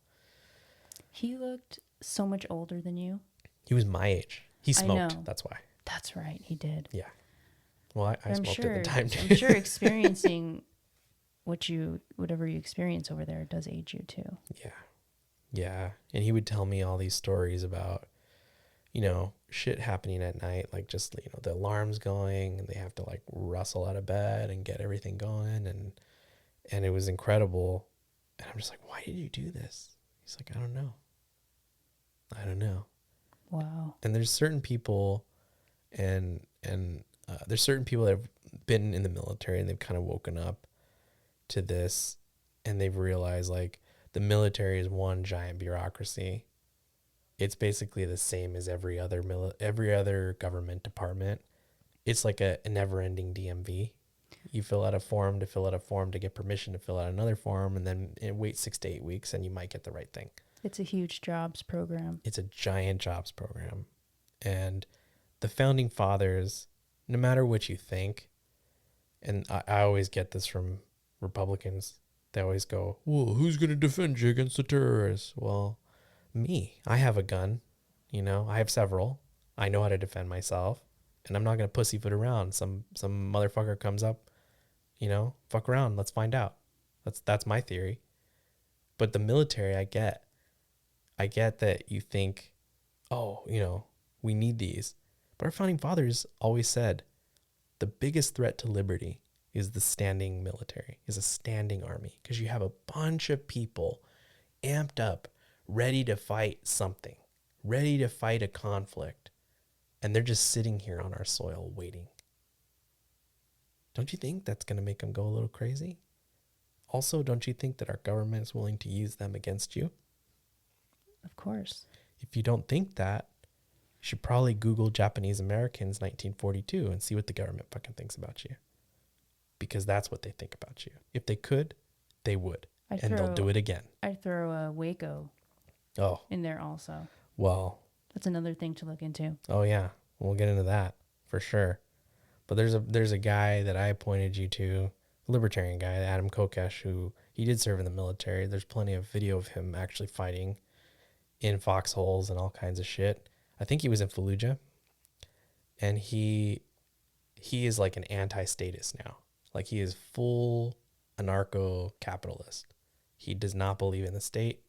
he looked so much older than you. He was my age. He smoked. That's why. That's right. He did. Yeah. Well, I smoked at the time too. I'm sure experiencing whatever you experience over there does age you too. Yeah. Yeah. And he would tell me all these stories about, shit happening at night, like just, the alarm's going and they have to like rustle out of bed and get everything going. And it was incredible. And I'm just like, why did you do this? He's like, I don't know. Wow. And there's certain people and there's certain people that have been in the military and they've kind of woken up to this and they've realized like the military is one giant bureaucracy. It's basically the same as every other government department. It's like a never-ending DMV. You fill out a form to get permission to fill out another form, and then wait 6 to 8 weeks and you might get the right thing. It's a huge jobs program. It's a giant jobs program. And the founding fathers, no matter what you think, and I always get this from Republicans, they always go, well, who's going to defend you against the terrorists? Well, me. I have a gun. I have several. I know how to defend myself. And I'm not going to pussyfoot around. Some motherfucker comes up, fuck around. Let's find out. That's my theory. But the military, I get that you think, oh, we need these. But our founding fathers always said the biggest threat to liberty is the standing military, is a standing army. Because you have a bunch of people amped up, ready to fight something, ready to fight a conflict. And they're just sitting here on our soil waiting. Don't you think that's going to make them go a little crazy? Also, don't you think that our government is willing to use them against you? Of course. If you don't think that, you should probably Google Japanese Americans 1942 and see what the government fucking thinks about you. Because that's what they think about you. If they could, they would. I'd And they'll do it again. I'd throw a Waco Oh, in there also. well. That's another thing to look into. Oh, yeah. We'll get into that for sure. But there's a guy that I pointed you to, a libertarian guy, Adam Kokesh, who he did serve in the military. There's plenty of video of him actually fighting in foxholes and all kinds of shit. I think he was in Fallujah. And he is like an anti-statist now. Like he is full anarcho-capitalist. He does not believe in the state.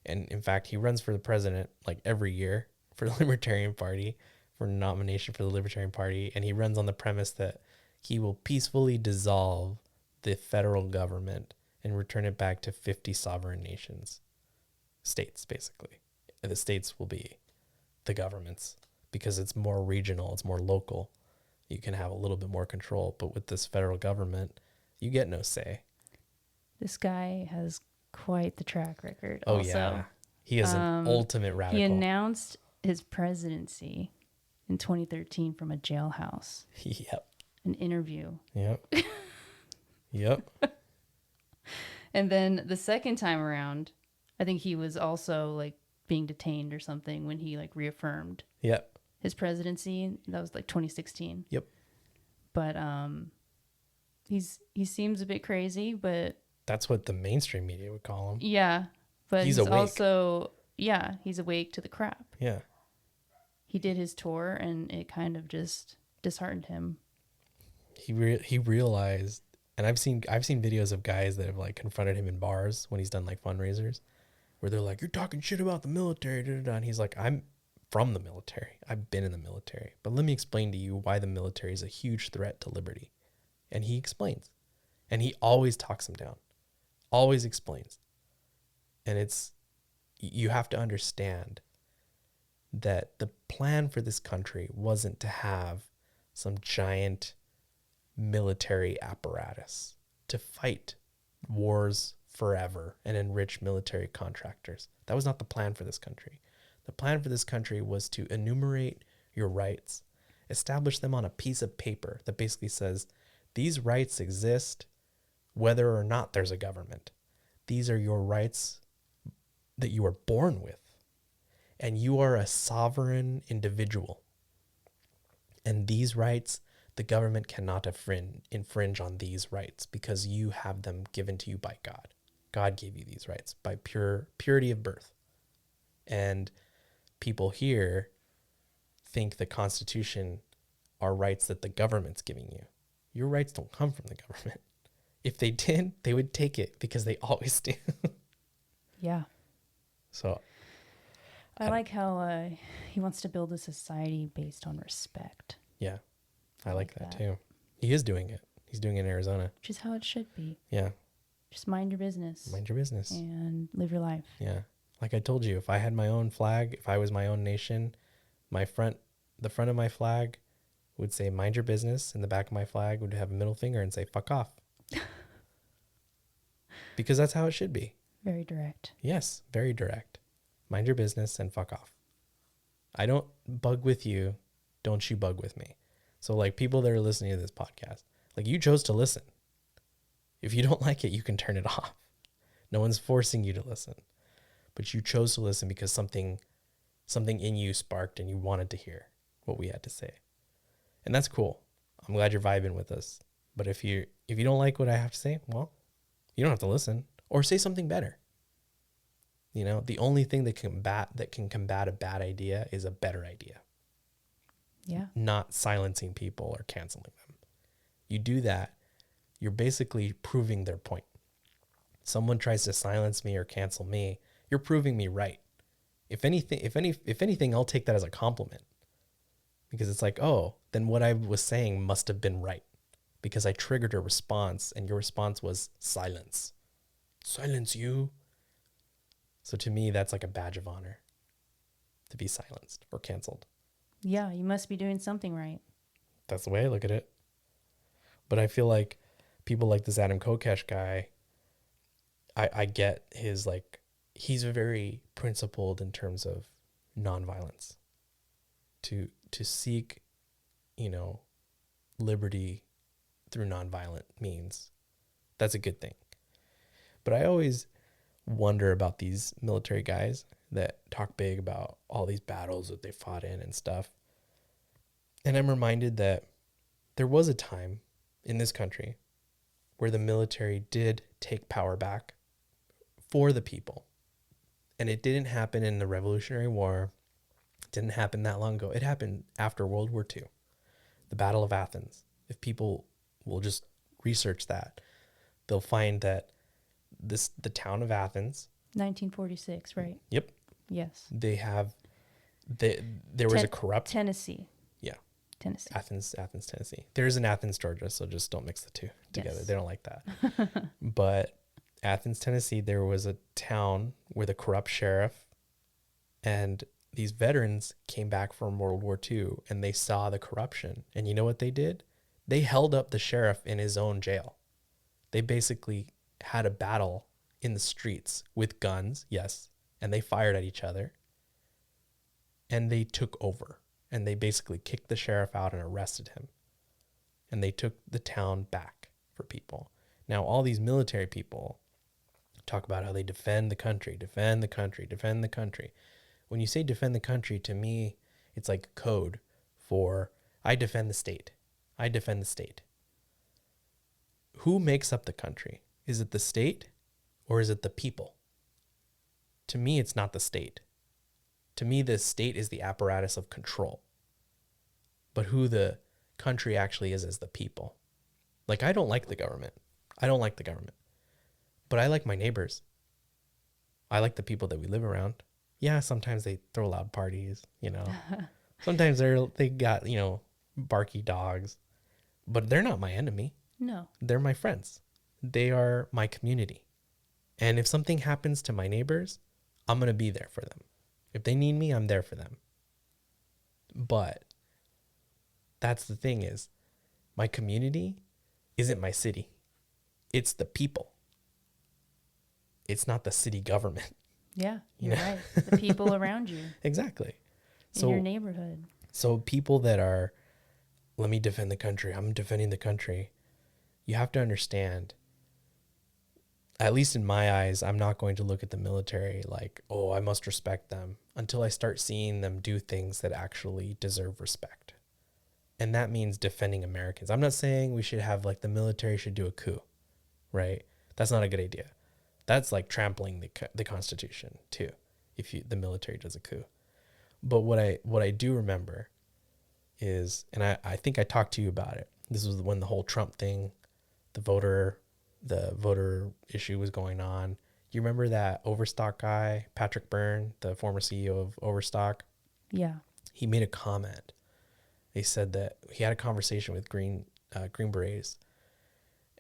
And in fact, he runs for the president like every year for the Libertarian Party, for nomination for the Libertarian Party. And he runs on the premise that he will peacefully dissolve the federal government and return it back to 50 sovereign nations, states, basically. The states will be the governments because it's more regional, it's more local. You can have a little bit more control. But with this federal government, you get no say. This guy has quite the track record. Oh, also. yeah. He is an ultimate radical. He announced his presidency in 2013 from a jailhouse. Yep. An interview. Yep. Yep. And then the second time around, I think he was also like being detained or something when he like reaffirmed Yep. his presidency. That was like 2016. Yep. But he seems a bit crazy, but That's what the mainstream media would call him. yeah, but He's he's awake. also he's awake to the crap. Yeah. He did his tour and it kind of just disheartened him. He realized, and I've seen videos of guys that have like confronted him in bars when he's done like fundraisers, where they're like, "You're talking shit about the military," da, da, da. And he's like, "I'm from the military. I've been in the military. But let me explain to you why the military is a huge threat to liberty." And he explains. And he always talks him down. Always explains. And you have to understand that the plan for this country wasn't to have some giant military apparatus to fight wars forever and enrich military contractors. That was not the plan for this country. The plan for this country was to enumerate your rights, establish them on a piece of paper that basically says, these rights exist whether or not there's a government. These are your rights that you were born with. And you are a sovereign individual. And these rights, the government cannot infringe on these rights because you have them given to you by God. God gave you these rights by purity of birth. And people here think the Constitution are rights that the government's giving you. Your rights don't come from the government. If they did, they would take it because they always do. Yeah. So I like how he wants to build a society based on respect. yeah, I like that too. He is doing it. He's doing it in Arizona. Which is how it should be. Yeah. Just mind your business. Mind your business. And live your life. Yeah. Like I told you, if I had my own flag, if I was my own nation, the front of my flag would say mind your business, and the back of my flag would have a middle finger and say fuck off. Because that's how it should be. Very direct. Yes, very direct. Mind your business and fuck off. I don't bug with you. Don't you bug with me. So like people that are listening to this podcast, like you chose to listen. If you don't like it, you can turn it off. No one's forcing you to listen. But you chose to listen because something in you sparked and you wanted to hear what we had to say. And that's cool. I'm glad you're vibing with us. But if you don't like what I have to say, well, you don't have to listen or say something better. You know, the only thing that can combat a bad idea is a better idea. Yeah. Not silencing people or canceling them. You do that, you're basically proving their point. Someone tries to silence me or cancel me, you're proving me right. If anything, I'll take that as a compliment. Because it's like, oh, then what I was saying must have been right. Because I triggered a response and your response was silence. Silence you. So to me, that's like a badge of honor to be silenced or canceled. Yeah, you must be doing something right. That's the way I look at it. But I feel like people like this Adam Kokesh guy, I get his like, he's very principled in terms of nonviolence. To seek, liberty through nonviolent means, that's a good thing. But I always wonder about these military guys that talk big about all these battles that they fought in and stuff. And I'm reminded that there was a time in this country where the military did take power back for the people. And it didn't happen in the Revolutionary War. It didn't happen that long ago. It happened after World War II, the Battle of Athens. If people will just research that, they'll find that the town of Athens. 1946, right? Yep. Yes. There was a corrupt Tennessee. Yeah. Tennessee. Athens, Tennessee. There's an Athens, Georgia, so just don't mix the two together. Yes. They don't like that. But Athens, Tennessee, there was a town with a corrupt sheriff, and these veterans came back from World War II and they saw the corruption. And you know what they did? They held up the sheriff in his own jail. They basically had a battle in the streets with guns, yes, and they fired at each other. And they took over, and they basically kicked the sheriff out and arrested him. And they took the town back for people. Now, all these military people talk about how they defend the country, defend the country, defend the country. When you say defend the country, to me, it's like code for I defend the state. I defend the state. Who makes up the country? Is it the state or is it the people? To me, it's not the state. To me, the state is the apparatus of control. But who the country actually is the people. Like, I don't like the government. I don't like the government. But I like my neighbors. I like the people that we live around. Yeah, sometimes they throw loud parties, you know. Sometimes they got, you know, barky dogs. But they're not my enemy. No. They're my friends. They are my community. And if something happens to my neighbors, I'm going to be there for them. If they need me, I'm there for them. But that's the thing is, my community isn't my city. It's the people. It's not the city government. Yeah, you're right. The people around you. Exactly. In your neighborhood. So people that are, let me defend the country, I'm defending the country. You have to understand, at least in my eyes, I'm not going to look at the military like, oh, I must respect them until I start seeing them do things that actually deserve respect. And that means defending Americans. I'm not saying we should have like the military should do a coup, right? That's not a good idea. That's like trampling the Constitution too, if the military does a coup. But what I do remember is, and I think I talked to you about it. This was when the whole Trump thing, the voter issue was going on. You remember that Overstock guy, Patrick Byrne, the former CEO of Overstock? Yeah. He made a comment. They said that he had a conversation with Green Berets,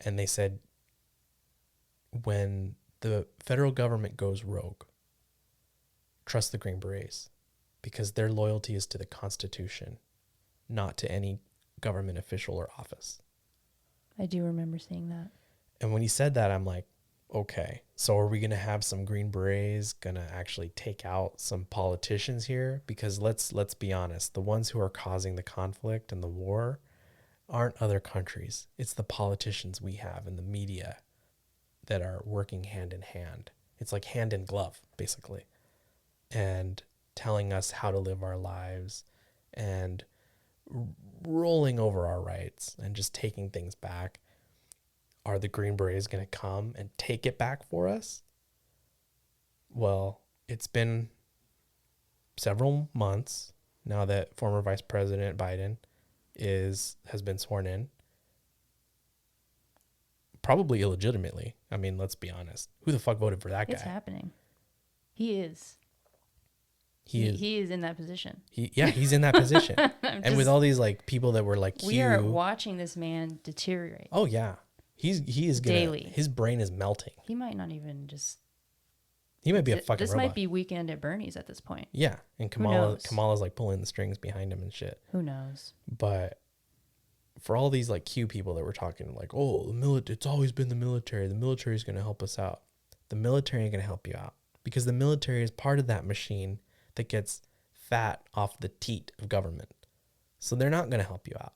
and they said when the federal government goes rogue, trust the Green Berets, because their loyalty is to the Constitution, not to any government official or office. I do remember seeing that. And when he said that, I'm like, okay, so are we going to have some Green Berets going to actually take out some politicians here? Because let's be honest, the ones who are causing the conflict and the war aren't other countries. It's the politicians we have and the media that are working hand in hand. It's like hand in glove, basically, and telling us how to live our lives and rolling over our rights and just taking things back. Are the Green Berets going to come and take it back for us? Well, it's been several months now that former Vice President Biden has been sworn in. Probably illegitimately. I mean, let's be honest. Who the fuck voted for that guy? It's happening. He is. He is in that position. He's in that position. And with all these like people that were like, we are watching this man deteriorate. Oh yeah. He is gonna daily. His brain is melting. He might not even just. He might be a fucking This robot. might be Weekend at Bernie's at this point. Yeah, and Kamala's like pulling the strings behind him and shit. Who knows? But for all these like Q people that were talking like, oh, the military, it's always been the military. The military is going to help us out. The military ain't going to help you out because the military is part of that machine that gets fat off the teat of government. So they're not going to help you out.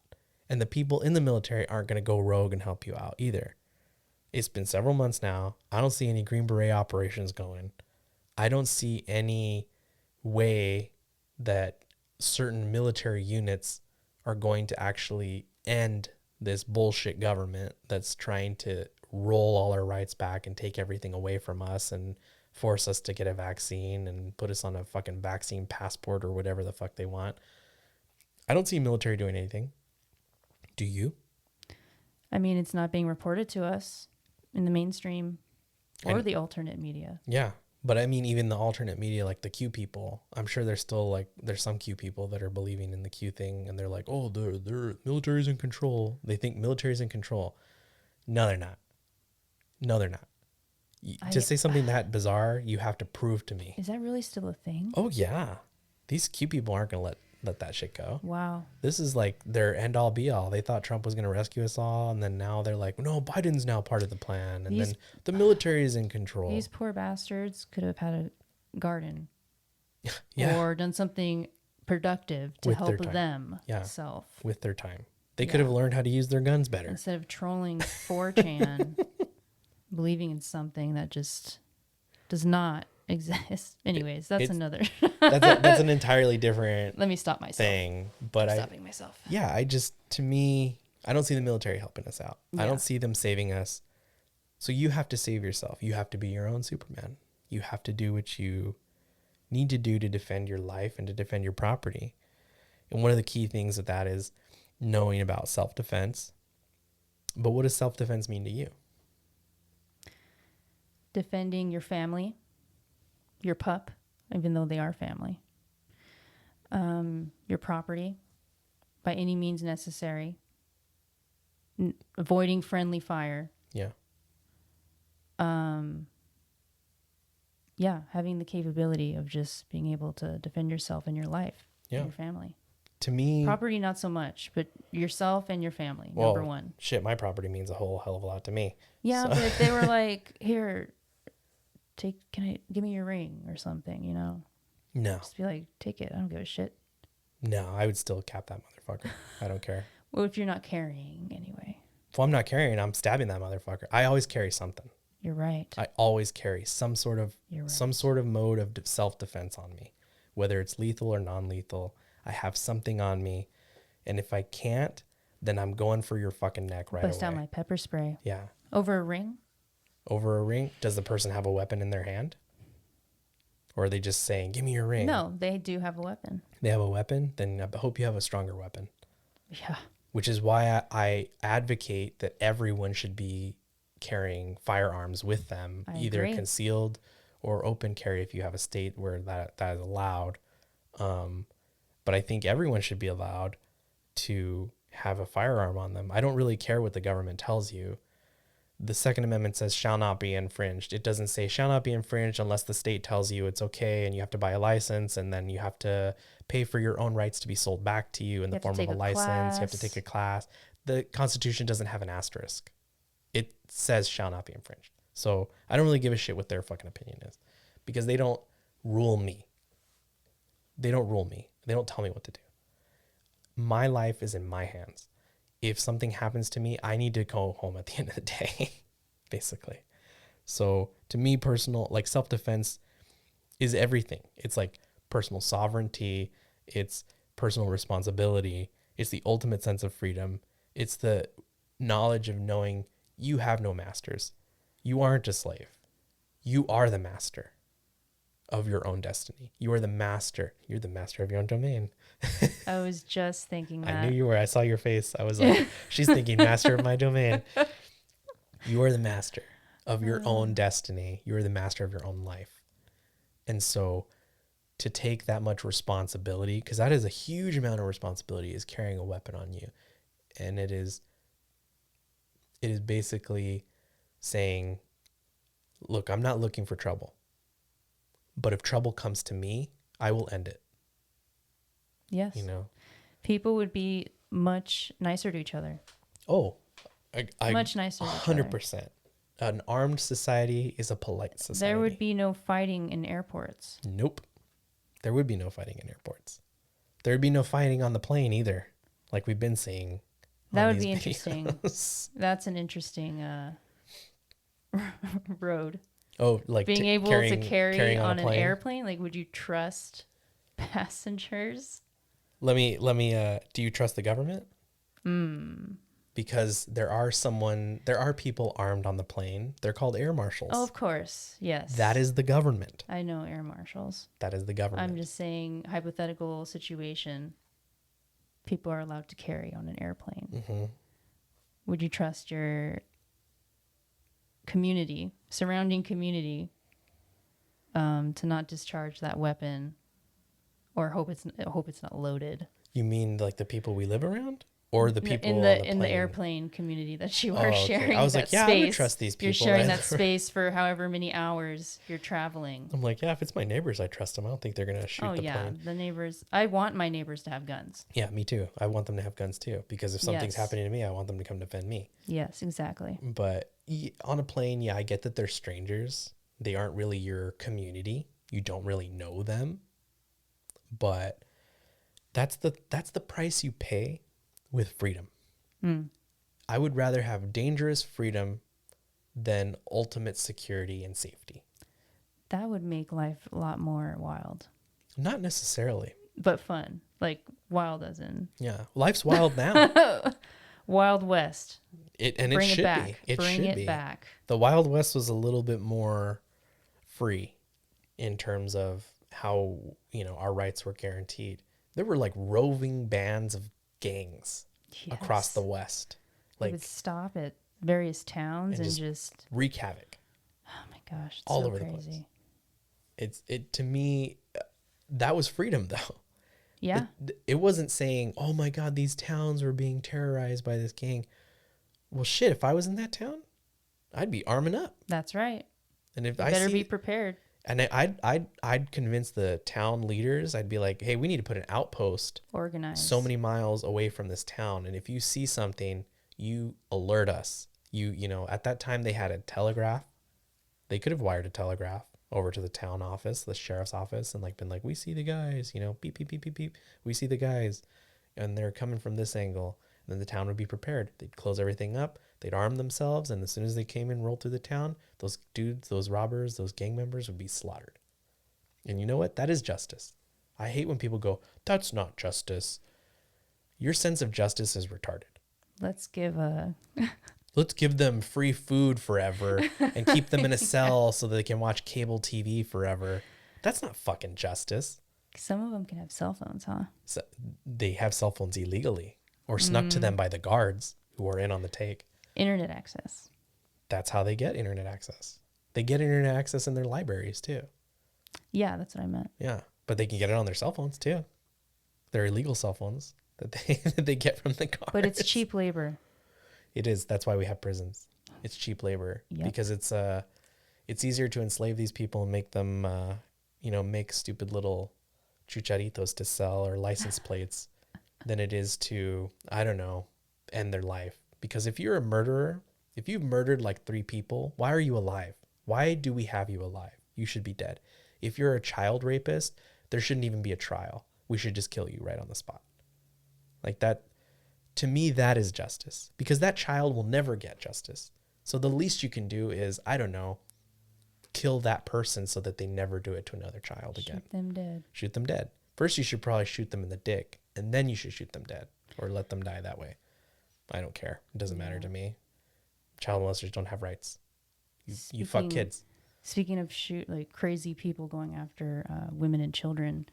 And the people in the military aren't going to go rogue and help you out either. It's been several months now. I don't see any Green Beret operations going. I don't see any way that certain military units are going to actually end this bullshit government that's trying to roll all our rights back and take everything away from us and force us to get a vaccine and put us on a fucking vaccine passport or whatever the fuck they want. I don't see military doing anything. Do you? I mean, it's not being reported to us in the mainstream or the alternate media. Yeah. But I mean, even the alternate media, like the Q people, I'm sure there's still like, there's some Q people that are believing in the Q thing and they're like, oh, they're military's in control. They think military's in control. No, they're not. No, they're not. To say something that bizarre, you have to prove to me. Is that really still a thing? Oh, yeah. These Q people aren't going to let that shit go. Wow. This is like their end all be all. They thought Trump was going to rescue us all. And then now they're like, no, Biden's now part of the plan. And then the military is in control. These poor bastards could have had a garden yeah. or done something productive to With help their time. themselves. With their time. They could have learned how to use their guns better. Instead of trolling 4chan, believing in something that just does not exist. Anyways, that's another. that's an entirely different. Let me stop myself. Thing, but stopping myself. Yeah, to me, I don't see the military helping us out. Yeah. I don't see them saving us. So you have to save yourself. You have to be your own Superman. You have to do what you need to do to defend your life and to defend your property. And one of the key things of that is knowing about self-defense. But what does self-defense mean to you? Defending your family, your pup, even though they are family, your property by any means necessary, avoiding friendly fire. Yeah. Yeah, having the capability of just being able to defend yourself and your life and your family. To me, property not so much, but yourself and your family, number one. Shit, my property means a whole hell of a lot to me. Yeah, so. But if they were like, here, give me your ring or something, you know? No. Just be like, take it. I don't give a shit. No, I would still cap that motherfucker. I don't care. Well, if you're not carrying anyway. If I'm not carrying, I'm stabbing that motherfucker. I always carry something. You're right. I always carry some sort of mode of self-defense on me, whether it's lethal or non-lethal. I have something on me, and if I can't, then I'm going for your fucking neck right away. Bust out my pepper spray. Yeah. Over a ring? Over a ring? Does the person have a weapon in their hand? Or are they just saying, give me your ring? No, they do have a weapon. They have a weapon? Then I hope you have a stronger weapon. Yeah. Which is why I advocate that everyone should be carrying firearms with them, either concealed or open carry if you have a state where that is allowed. But I think everyone should be allowed to have a firearm on them. I don't really care what the government tells you. The Second Amendment says shall not be infringed. It doesn't say shall not be infringed unless the state tells you it's okay and you have to buy a license and then you have to pay for your own rights to be sold back to you in the form of a license. You have to take a class. The Constitution doesn't have an asterisk. It says shall not be infringed. So I don't really give a shit what their fucking opinion is because they don't rule me. They don't rule me. They don't tell me what to do. My life is in my hands. If something happens to me, I need to go home at the end of the day, basically. So to me, personal, like self-defense is everything. It's like personal sovereignty. It's personal responsibility. It's the ultimate sense of freedom. It's the knowledge of knowing you have no masters. You aren't a slave. You are the master of your own destiny. You are the master. You're the master of your own domain. I was just thinking that. I knew you were. I saw your face. I was like, she's thinking master of my domain. You are the master of your own destiny. You are the master of your own life. And so to take that much responsibility, because that is a huge amount of responsibility, is carrying a weapon on you. And it is basically saying, look, I'm not looking for trouble. But if trouble comes to me, I will end it. Yes. You know, people would be much nicer to each other. Oh, much nicer. 100%. An armed society is a polite society. There would be no fighting in airports. Nope. There would be no fighting in airports. There would be no fighting on the plane either, like we've been seeing. That would be interesting. That's an interesting road. Oh, like Being able to carry on a on an plane. airplane, like, would you trust passengers? Let me. Do you trust the government? Because there are people armed on the plane. They're called air marshals. Oh, of course. Yes. That is the government. I know air marshals. That is the government. I'm just saying, hypothetical situation. People are allowed to carry on an airplane. Mm-hmm. Would you trust your community, surrounding community, to not discharge that weapon, or hope it's not loaded? You mean like the people we live around, or the people in on the plane? airplane community that you are okay. sharing? I was that like, yeah, space. I would trust these people. You're sharing that space for however many hours you're traveling. I'm like, yeah, if it's my neighbors, I trust them. I don't think they're gonna shoot the plane. The neighbors. I want my neighbors to have guns. Yeah, me too. I want them to have guns too, because if something's happening to me, I want them to come defend me. Yes, exactly. But on a plane, yeah, I get that they're strangers. They aren't really your community. You don't really know them. But that's the price you pay with freedom. I would rather have dangerous freedom than ultimate security and safety. That would make life a lot more wild. Not necessarily. But fun. Like wild as in. Yeah. Life's wild now. Wild West. It should be. It should be. Back. The Wild West was a little bit more free in terms of how, our rights were guaranteed. There were like roving bands of gangs across the West. Like, they would stop at various towns and just wreak havoc. Oh my gosh, it's all so over crazy. The place. To me, that was freedom though. Yeah. It wasn't saying, oh my God, these towns were being terrorized by this gang. Well, shit, if I was in that town, I'd be arming up. That's right. And if you better be prepared. And I'd convince the town leaders. I'd be like, hey, we need to put an outpost organized so many miles away from this town. And if you see something, you alert us. At that time they had a telegraph. They could have wired a telegraph over to the town office, the sheriff's office, and been like, we see the guys, beep, beep, beep, beep, beep. We see the guys and they're coming from this angle. And then the town would be prepared. They'd close everything up. They'd arm themselves. And as soon as they came and rolled through the town, those dudes, those robbers, those gang members would be slaughtered. And you know what? That is justice. I hate when people go, that's not justice. Your sense of justice is retarded. Let's give them free food forever and keep them in a cell so that they can watch cable TV forever. That's not fucking justice. Some of them can have cell phones, huh? So they have cell phones illegally or snuck to them by the guards who are in on the take. Internet access. That's how they get internet access. They get internet access in their libraries too. Yeah, that's what I meant. Yeah, but they can get it on their cell phones too. They're illegal cell phones that they get from the guards. But it's cheap labor. It is. That's why we have prisons. It's cheap labor because it's easier to enslave these people and make them, make stupid little chucharitos to sell or license plates than it is to, I don't know, end their life. Because if you're a murderer, if you've murdered like 3 people, why are you alive? Why do we have you alive? You should be dead. If you're a child rapist, there shouldn't even be a trial. We should just kill you right on the spot. Like that. To me, that is justice because that child will never get justice. So the least you can do is, I don't know, kill that person so that they never do it to another child again. Shoot them dead. Shoot them dead. First, you should probably shoot them in the dick and then you should shoot them dead or let them die that way. I don't care. It doesn't matter to me. Child molesters don't have rights. You fuck kids. Speaking of crazy people going after women and children,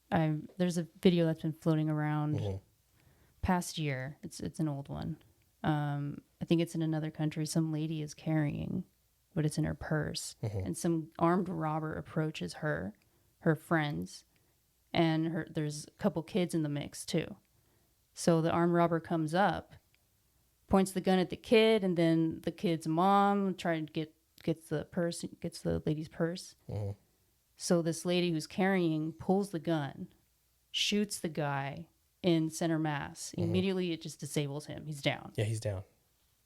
there's a video that's been floating around past year. It's an old one. I think it's in another country. Some lady is carrying, but it's in her purse, and some armed robber approaches her friends, and there's a couple kids in the mix too. So the armed robber comes up, points the gun at the kid, and then the kid's mom tries to gets the lady's purse. So this lady who's carrying pulls the gun, shoots the guy in center mass. Immediately it just disables him. He's down. Yeah, he's down.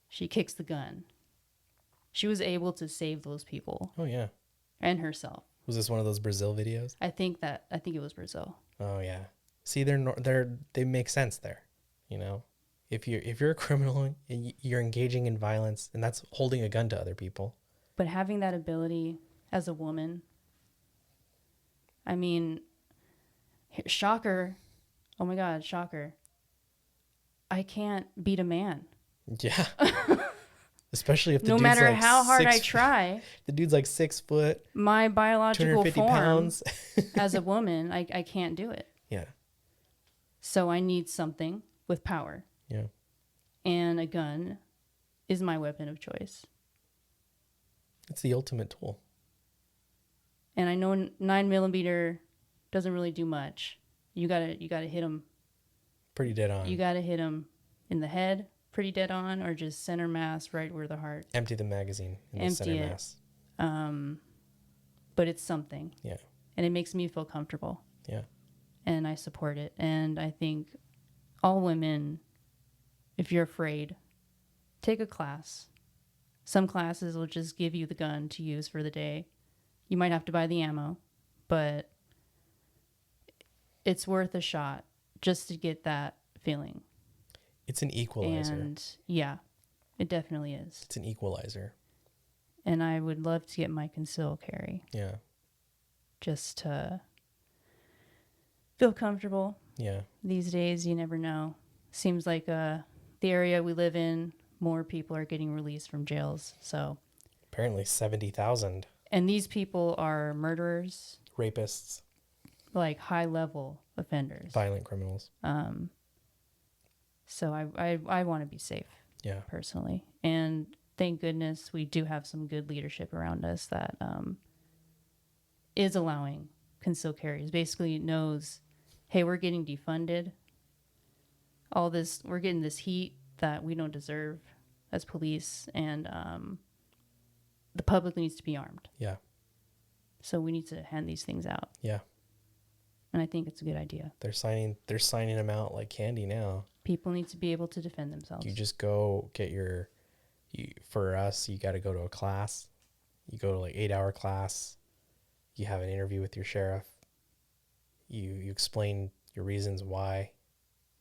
She kicks the gun. She was able to save those people. Oh yeah. And herself. Was this one of those Brazil videos? I think it was Brazil. Oh yeah. See, they make sense there. if you're a criminal and you're engaging in violence, and that's holding a gun to other people. But having that ability as a woman, I mean, shocker. Oh my God, shocker. I can't beat a man. Yeah. Especially if the No dude's matter like how hard I try, the dude's like 6 foot, my biological 250 form pounds. as a woman, I can't do it. Yeah. So I need something with power. Yeah. And a gun is my weapon of choice. It's the ultimate tool. And I know 9mm doesn't really do much. You gotta hit them. Pretty dead on. You gotta hit them in the head, pretty dead on, or just center mass, right where the heart. Empty the magazine in the Empty center it. mass. But it's something. Yeah. And it makes me feel comfortable. Yeah. And I support it. And I think all women, if you're afraid, take a class. Some classes will just give you the gun to use for the day. You might have to buy the ammo, but it's worth a shot just to get that feeling. It's an equalizer. And yeah, it definitely is. It's an equalizer. And I would love to get my conceal carry. Yeah. Just to feel comfortable. Yeah. These days, you never know. Seems like the area we live in, more people are getting released from jails. So Apparently 70,000 and these people are murderers, rapists, like high level offenders. violent criminals. So I want to be safe. Yeah. Personally. And thank goodness we do have some good leadership around us that is allowing concealed carries. Basically knows, hey, we're getting defunded. All this, we're getting this heat that we don't deserve as police, and the public needs to be armed. Yeah. So we need to hand these things out. Yeah. And I think it's a good idea. They're signing them out like candy now. People need to be able to defend themselves. You just go get for us, you got to go to a class. You go to like 8-hour class. You have an interview with your sheriff. You explain your reasons why.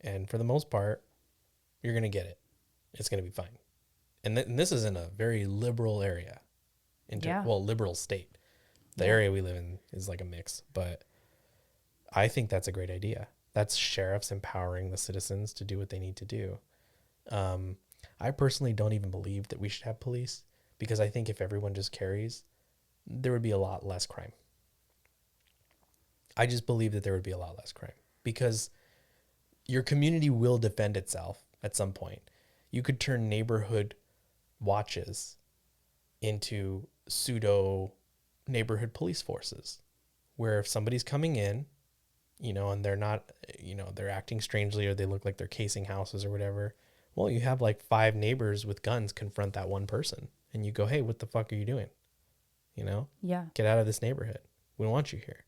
And for the most part, you're going to get it. It's going to be fine. And this is in a very liberal area. Liberal state. The area we live in is like a mix. But I think that's a great idea. That's sheriffs empowering the citizens to do what they need to do. I personally don't even believe that we should have police, because I think if everyone just carries, there would be a lot less crime. I just believe that there would be a lot less crime, because your community will defend itself at some point. You could turn neighborhood watches into pseudo neighborhood police forces, where if somebody's coming in, and they're not, they're acting strangely, or they look like they're casing houses or whatever, well, you have like 5 neighbors with guns confront that one person, and you go, hey, what the fuck are you doing? Yeah. Get out of this neighborhood. We don't want you here.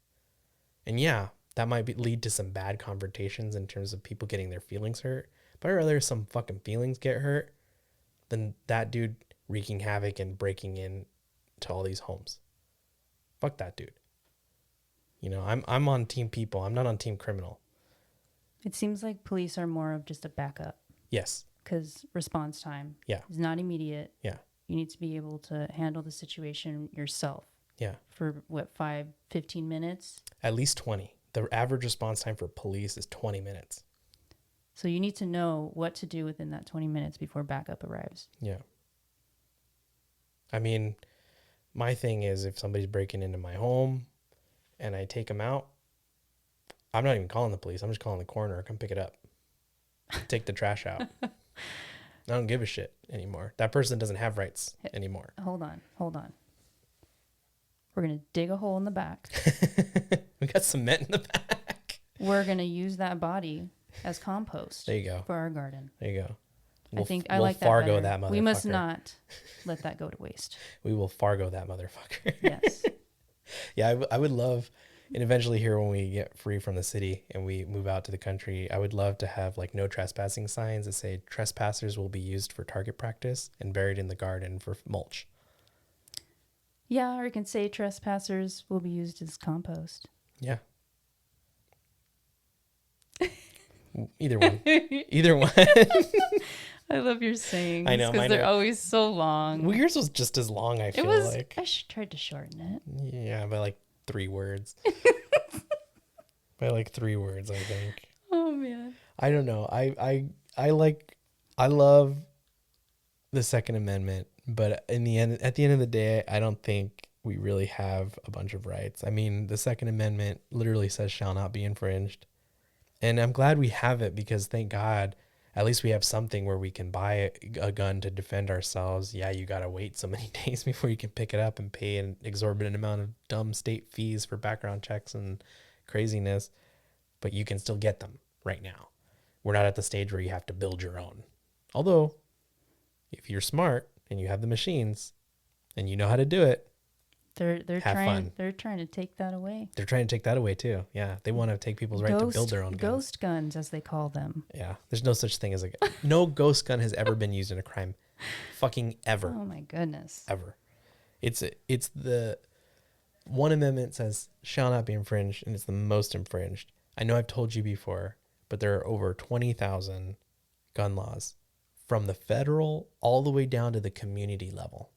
And yeah, that might lead to some bad confrontations in terms of people getting their feelings hurt. But I'd rather some fucking feelings get hurt than that dude wreaking havoc and breaking in to all these homes. Fuck that dude. I'm on team people. I'm not on team criminal. It seems like police are more of just a backup. Yes. Because response time is not immediate. Yeah. You need to be able to handle the situation yourself. Yeah. For 15 minutes? At least 20. The average response time for police is 20 minutes. So you need to know what to do within that 20 minutes before backup arrives. Yeah. I mean, my thing is, if somebody's breaking into my home and I take them out, I'm not even calling the police. I'm just calling the coroner. Come pick it up. Take the trash out. I don't give a shit anymore. That person doesn't have rights anymore. Hold on. We're going to dig a hole in the back. We got cement in the back. We're going to use that body as compost. There you go. For our garden. There you go. I like that Fargo better. that motherfucker. We must not let that go to waste. We will Fargo that motherfucker. Yes. Yeah, I would love, and eventually here when we get free from the city and we move out to the country, I would love to have like no trespassing signs that say trespassers will be used for target practice and buried in the garden for mulch. Yeah, or you can say trespassers will be used as compost. Yeah. Either one. Either one. I love your sayings I know, because mine they're are- always so long. Well, yours was just as long, I It feel was. like. I tried to shorten it. Yeah, by like 3 words. By like 3 words, I think. Oh man. I don't know. I love the Second Amendment, but in the end, at the end of the day, I don't think we really have a bunch of rights. I mean, the Second Amendment literally says shall not be infringed. And I'm glad we have it because thank God, at least we have something where we can buy a gun to defend ourselves. Yeah, you got to wait so many days before you can pick it up and pay an exorbitant amount of dumb state fees for background checks and craziness, but you can still get them right now. We're not at the stage where you have to build your own. Although, if you're smart and you have the machines and you know how to do it, They're have trying. fun. They're trying to take that away. They're trying to take that away too. Yeah, they want to take people's right to build their own guns. Ghost guns, as they call them. Yeah, there's no such thing as no ghost gun has ever been used in a crime, fucking ever, Oh my goodness. ever. It's the one amendment says shall not be infringed, and it's the most infringed. I know I've told you before, but there are over 20,000 gun laws from the federal all the way down to the community level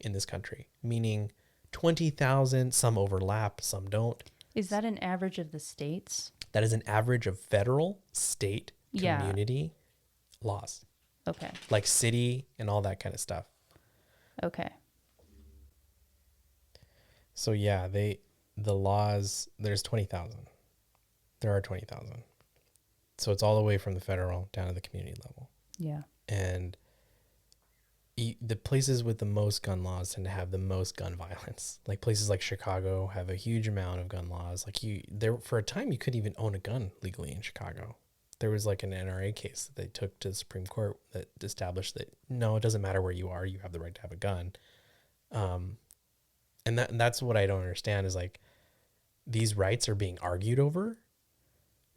in this country, meaning 20,000, some overlap, some don't. Is that an average of the states? That is an average of federal, state, Yeah. community laws, Okay. like city and all that kind of stuff. Okay. So yeah, the laws, there's 20,000. There are 20,000. So it's all the way from the federal down to the community level. Yeah. And the places with the most gun laws tend to have the most gun violence. Like places like Chicago have a huge amount of gun laws. Like there for a time you couldn't even own a gun legally in Chicago. There was like an NRA case that they took to the Supreme Court that established that no, it doesn't matter where you are, you have the right to have a gun. And that's what I don't understand is like these rights are being argued over.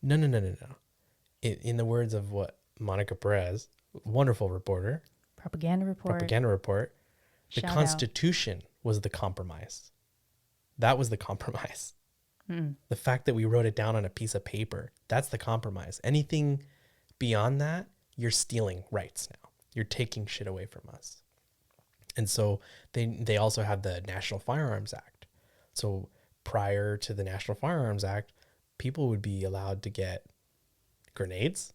No. In the words of what Monica Perez, wonderful reporter, Propaganda report. the Shout Constitution was the compromise. That was the compromise. Mm. The fact that we wrote it down on a piece of paper, that's the compromise. Anything beyond that, you're stealing rights now. You're taking shit away from us. And so they also have the National Firearms Act. So prior to the National Firearms Act, people would be allowed to get grenades,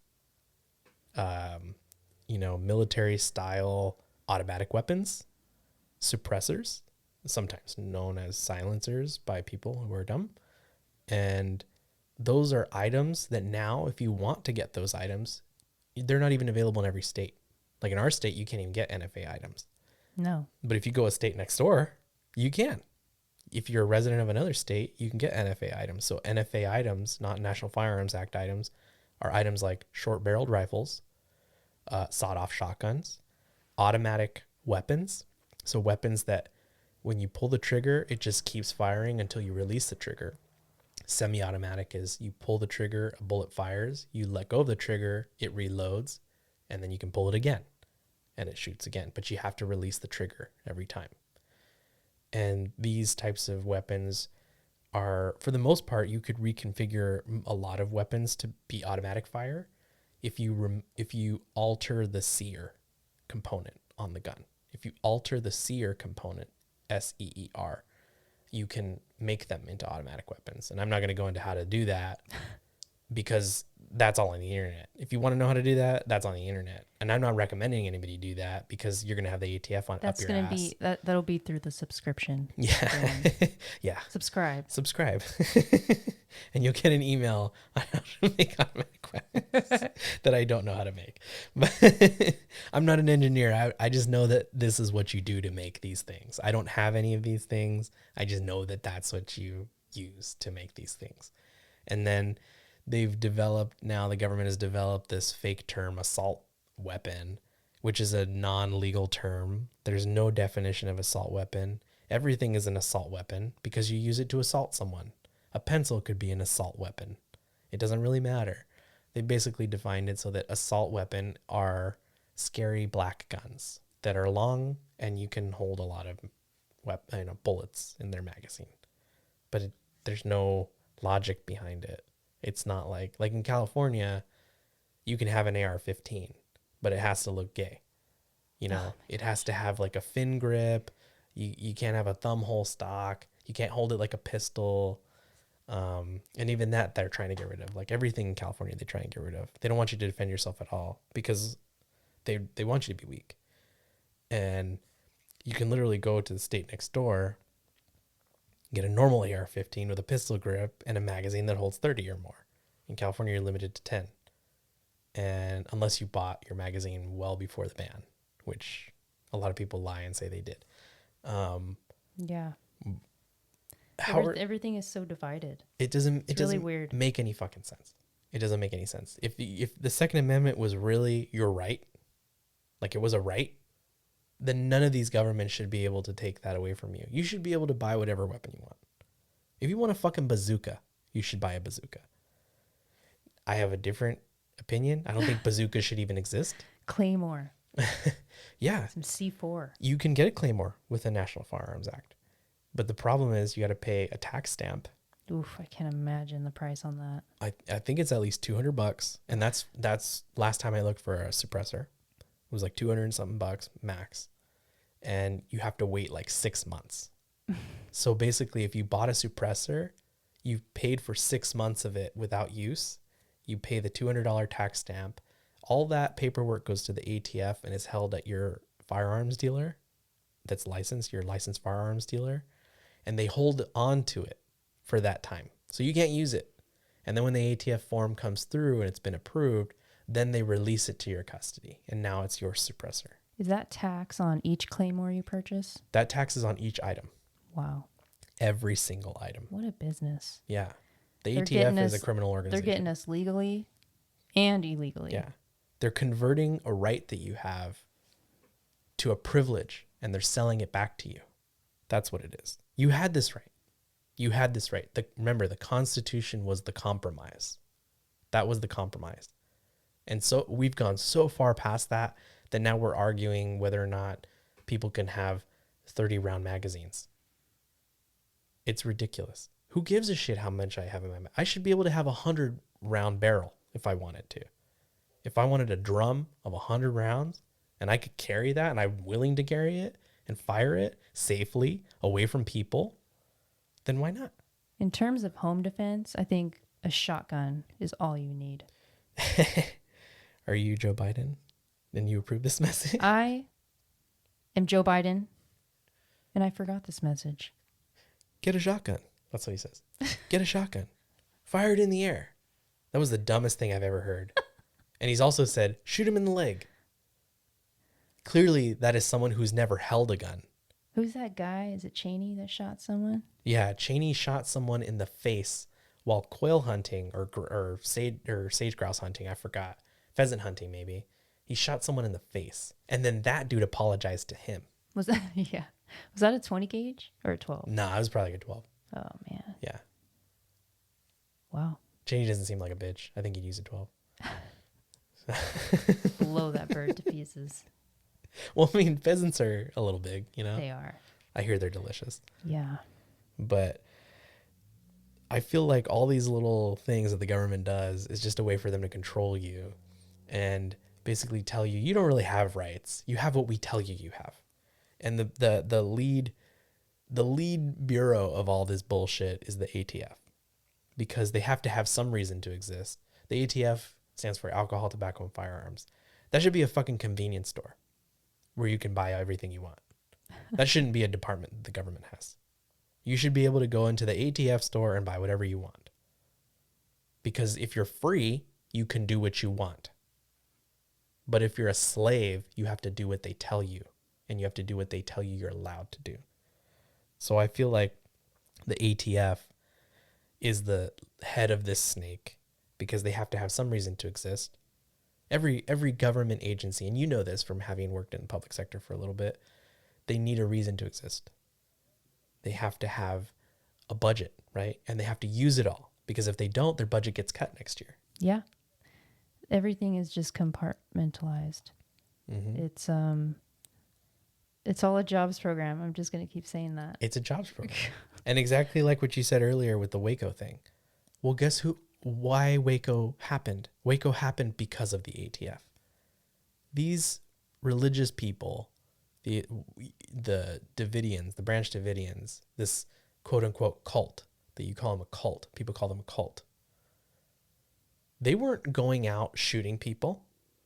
military style automatic weapons, suppressors, sometimes known as silencers by people who are dumb. And those are items that now, if you want to get those items, they're not even available in every state. Like in our state, you can't even get NFA items. No. But if you go a state next door, you can. If you're a resident of another state, you can get NFA items. So NFA items, not National Firearms Act items, are items like short-barreled rifles, sawed-off shotguns, automatic weapons. So weapons that when you pull the trigger, it just keeps firing until you release the trigger. Semi-automatic is you pull the trigger, a bullet fires, you let go of the trigger, it reloads, and then you can pull it again and it shoots again. But you have to release the trigger every time. And these types of weapons are, for the most part, you could reconfigure a lot of weapons to be automatic fire if you alter the sear component on the gun. If you alter the sear component, SEER, you can make them into automatic weapons. And I'm not going to go into how to do that because that's all on the internet. If you want to know how to do that, that's on the internet. And I'm not recommending anybody do that because you're going to have the ATF up your ass. That's going to be, that'll be through the subscription. Yeah. Yeah. Subscribe. And you'll get an email on how to make automatic weapons that I don't know how to make. But I'm not an engineer. I just know that this is what you do to make these things. I don't have any of these things. I just know that that's what you use to make these things. And then the government has developed this fake term, assault weapon, which is a non-legal term. There's no definition of assault weapon. Everything is an assault weapon because you use it to assault someone. A pencil could be an assault weapon. It doesn't really matter. They basically defined it so that assault weapon are scary black guns that are long and you can hold a lot of bullets in their magazine. But there's no logic behind it. It's not like in California, you can have an AR-15, but it has to look gay. You know, it has to have like a fin grip. You can't have a thumb hole stock. You can't hold it like a pistol. And even that they're trying to get rid of. Like everything in California, they try and get rid of. They don't want you to defend yourself at all because they want you to be weak. And you can literally go to the state next door, get a normal AR-15 with a pistol grip and a magazine that holds 30 or more. In California, you're limited to 10. And unless you bought your magazine well before the ban, which a lot of people lie and say they did. Yeah. Everything is so divided. It doesn't really weird. Make any fucking sense. It doesn't make any sense. If the Second Amendment was really your right, like it was a right, then none of these governments should be able to take that away from you. You should be able to buy whatever weapon you want. If you want a fucking bazooka, you should buy a bazooka. I have a different opinion. I don't think bazookas should even exist. Claymore. Yeah. Some C4. You can get a Claymore with the National Firearms Act. But the problem is you got to pay a tax stamp. Oof, I can't imagine the price on that. I think it's at least $200. And that's last time I looked for a suppressor. It was like 200 and something bucks max. And you have to wait like 6 months. So basically, if you bought a suppressor, you've paid for 6 months of it without use. You pay the $200 tax stamp. All that paperwork goes to the ATF and is held at your firearms dealer that's licensed, your licensed firearms dealer. And they hold on to it for that time. So you can't use it. And then when the ATF form comes through and it's been approved, then they release it to your custody. And now it's your suppressor. Is that tax on each Claymore you purchase? That tax is on each item. Wow. Every single item. What a business. Yeah. The ATF is a criminal organization. They're getting us legally and illegally. Yeah. They're converting a right that you have to a privilege and they're selling it back to you. That's what it is. You had this right. You had this right. Remember, the Constitution was the compromise. That was the compromise. And so we've gone so far past that now we're arguing whether or not people can have 30 round magazines. It's ridiculous. Who gives a shit how much I have in my I should be able to have a 100 round barrel if I wanted to. If I wanted a drum of 100 rounds and I could carry that and I'm willing to carry it and fire it safely away from people, then why not? In terms of home defense, I think a shotgun is all you need. Are you Joe Biden? And you approve this message? I am Joe Biden, and I forgot this message. Get a shotgun. That's what he says. Get a shotgun. Fire it in the air. That was the dumbest thing I've ever heard. And he's also said, shoot him in the leg. Clearly, that is someone who's never held a gun. Who's that guy? Is it Cheney that shot someone? Yeah, Cheney shot someone in the face while quail hunting or sage grouse hunting. I forgot. Pheasant hunting, maybe. He shot someone in the face. And then that dude apologized to him. Was that, yeah. Was that a 20 gauge or a 12? Nah, it was probably like a 12. Oh, man. Yeah. Wow. Cheney doesn't seem like a bitch. I think he'd use a 12. Blow that bird to pieces. Well, I mean, pheasants are a little big, you know? They are. I hear they're delicious. Yeah. But I feel like all these little things that the government does is just a way for them to control you and basically tell you, you don't really have rights. You have what we tell you you have. And the lead bureau of all this bullshit is the ATF, because they have to have some reason to exist. The ATF stands for Alcohol, Tobacco, and Firearms. That should be a fucking convenience store where you can buy everything you want. That shouldn't be a department that the government has. You should be able to go into the ATF store and buy whatever you want. Because if you're free, you can do what you want. But if you're a slave, you have to do what they tell you. And you have to do what they tell you you're allowed to do. So I feel like the ATF is the head of this snake because they have to have some reason to exist. Every government agency, and you know this from having worked in the public sector for a little bit, they need a reason to exist. They have to have a budget, right? And they have to use it all, because if they don't, their budget gets cut next year. Yeah. Everything is just compartmentalized. Mm-hmm. It's all a jobs program. I'm just going to keep saying that. It's a jobs program. And exactly like what you said earlier with the Waco thing. Well, guess who why Waco happened. Waco happened because of the ATF. These religious people, the Davidians, the Branch Davidians, this quote unquote cult that you call them a cult, people call them a cult. They weren't going out shooting people.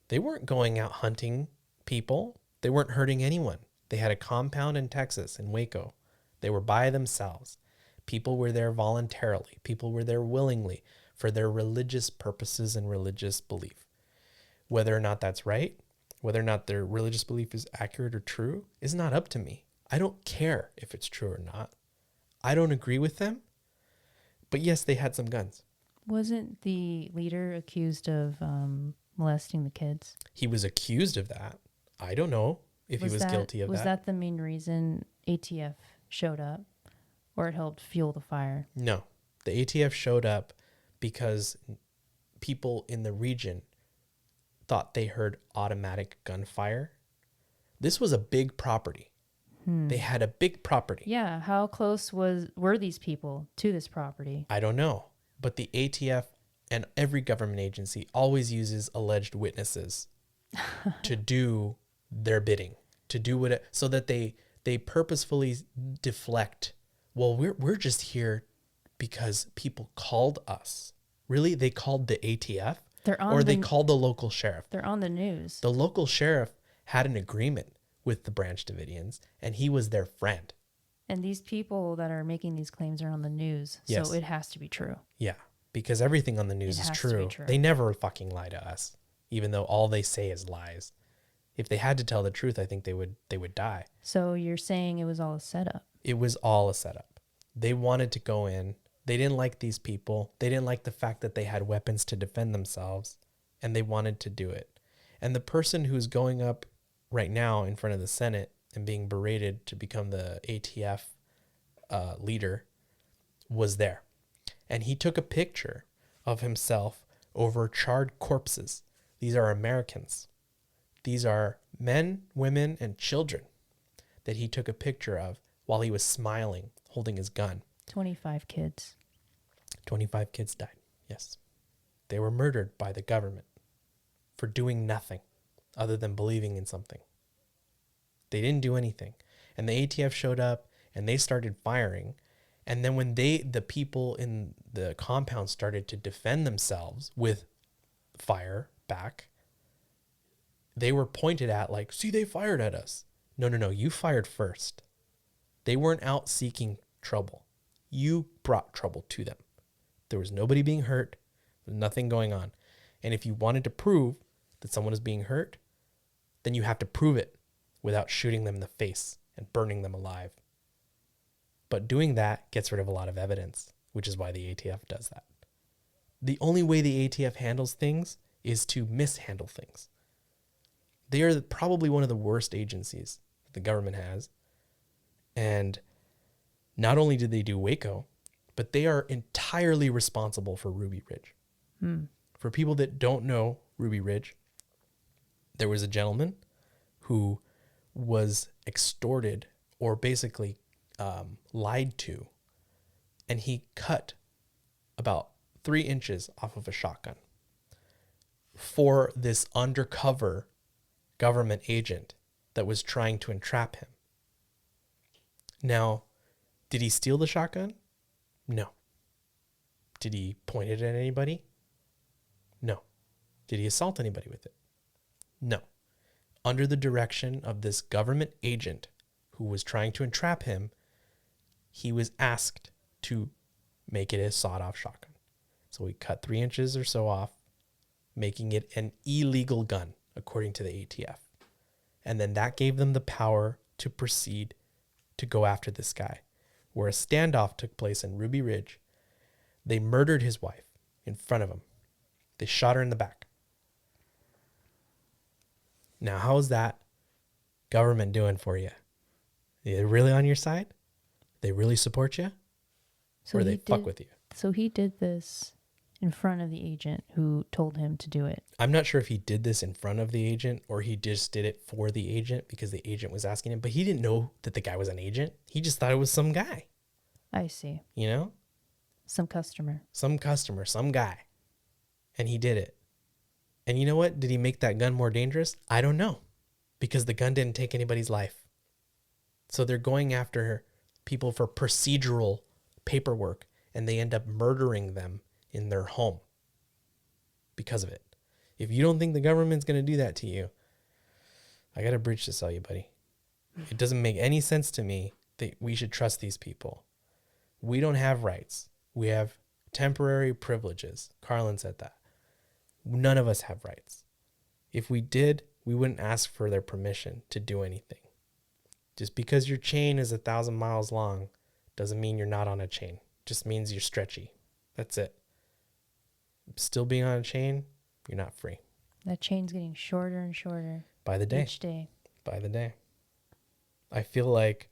They weren't going out hunting people. They weren't hurting anyone. They had a compound in Texas, in Waco. They were by themselves. People were there voluntarily. People were there willingly for their religious purposes and religious belief. Whether or not that's right, whether or not their religious belief is accurate or true, is not up to me. I don't care if it's true or not. I don't agree with them. But yes, they had some guns. Wasn't the leader accused of molesting the kids? He was accused of that. I don't know if he was guilty of that. Was that the main reason ATF showed up, or it helped fuel the fire? No. The ATF showed up because people in the region thought they heard automatic gunfire. This was a big property. They had a big property. Yeah. How close were these people to this property? I don't know. But the ATF and every government agency always uses alleged witnesses to do their bidding, to do what so that they purposefully deflect. Well, we're just here because people called us. Really? They called the ATF? They called the local sheriff. They're on the news. The local sheriff had an agreement with the Branch Davidians, and he was their friend. And these people that are making these claims are on the news, Yes. so it has to be true. Yeah, because everything on the news is true. They never fucking lie to us, even though all they say is lies. If they had to tell the truth, I think they would die. So you're saying it was all a setup? It was all a setup. They wanted to go in. They didn't like these people. They didn't like the fact that they had weapons to defend themselves, and they wanted to do it. And the person who's going up right now in front of the Senate and being berated to become the ATF leader was there. And he took a picture of himself over charred corpses. These are Americans. These are men, women, and children that he took a picture of while he was smiling, holding his gun. 25 kids. 25 kids died, yes. They were murdered by the government for doing nothing other than believing in something. They didn't do anything. And the ATF showed up and they started firing. And then when the people in the compound started to defend themselves with fire back, they were pointed at like, see, they fired at us. No, you fired first. They weren't out seeking trouble. You brought trouble to them. There was nobody being hurt. There was nothing going on. And if you wanted to prove that someone is being hurt, then you have to prove it without shooting them in the face and burning them alive. But doing that gets rid of a lot of evidence, which is why the ATF does that. The only way the ATF handles things is to mishandle things. They are probably one of the worst agencies that the government has. And not only did they do Waco, but they are entirely responsible for Ruby Ridge. For people that don't know Ruby Ridge, there was a gentleman who was extorted or basically lied to, and he cut about 3 inches off of a shotgun for this undercover government agent that was trying to entrap him. Now, did he steal the shotgun? No. Did he point it at anybody? No. Did he assault anybody with it? No. Under the direction of this government agent who was trying to entrap him, he was asked to make it a sawed-off shotgun. So he cut 3 inches or so off, making it an illegal gun, according to the ATF. And then that gave them the power to proceed to go after this guy. Where a standoff took place in Ruby Ridge, they murdered his wife in front of him. They shot her in the back. Now, how is that government doing for you? Are they really on your side? They really support you? Or they fuck with you? So he did this in front of the agent who told him to do it. I'm not sure if he did this in front of the agent or he just did it for the agent because the agent was asking him, but he didn't know that the guy was an agent. He just thought it was some guy. I see. You know? Some customer, Some customer, some guy. And he did it. And you know what? Did he make that gun more dangerous? I don't know, because the gun didn't take anybody's life. So they're going after people for procedural paperwork, and they end up murdering them in their home because of it. If you don't think the government's going to do that to you, I got a bridge to sell you, buddy. It doesn't make any sense to me that we should trust these people. We don't have rights. We have temporary privileges. Carlin said that. None of us have rights. If we did, we wouldn't ask for their permission to do anything. Just because your chain is 1,000 miles long doesn't mean you're not on a chain. Just means you're stretchy. That's it. Still being on a chain, you're not free. That chain's getting shorter and shorter by the day. each day. By the day. I feel like...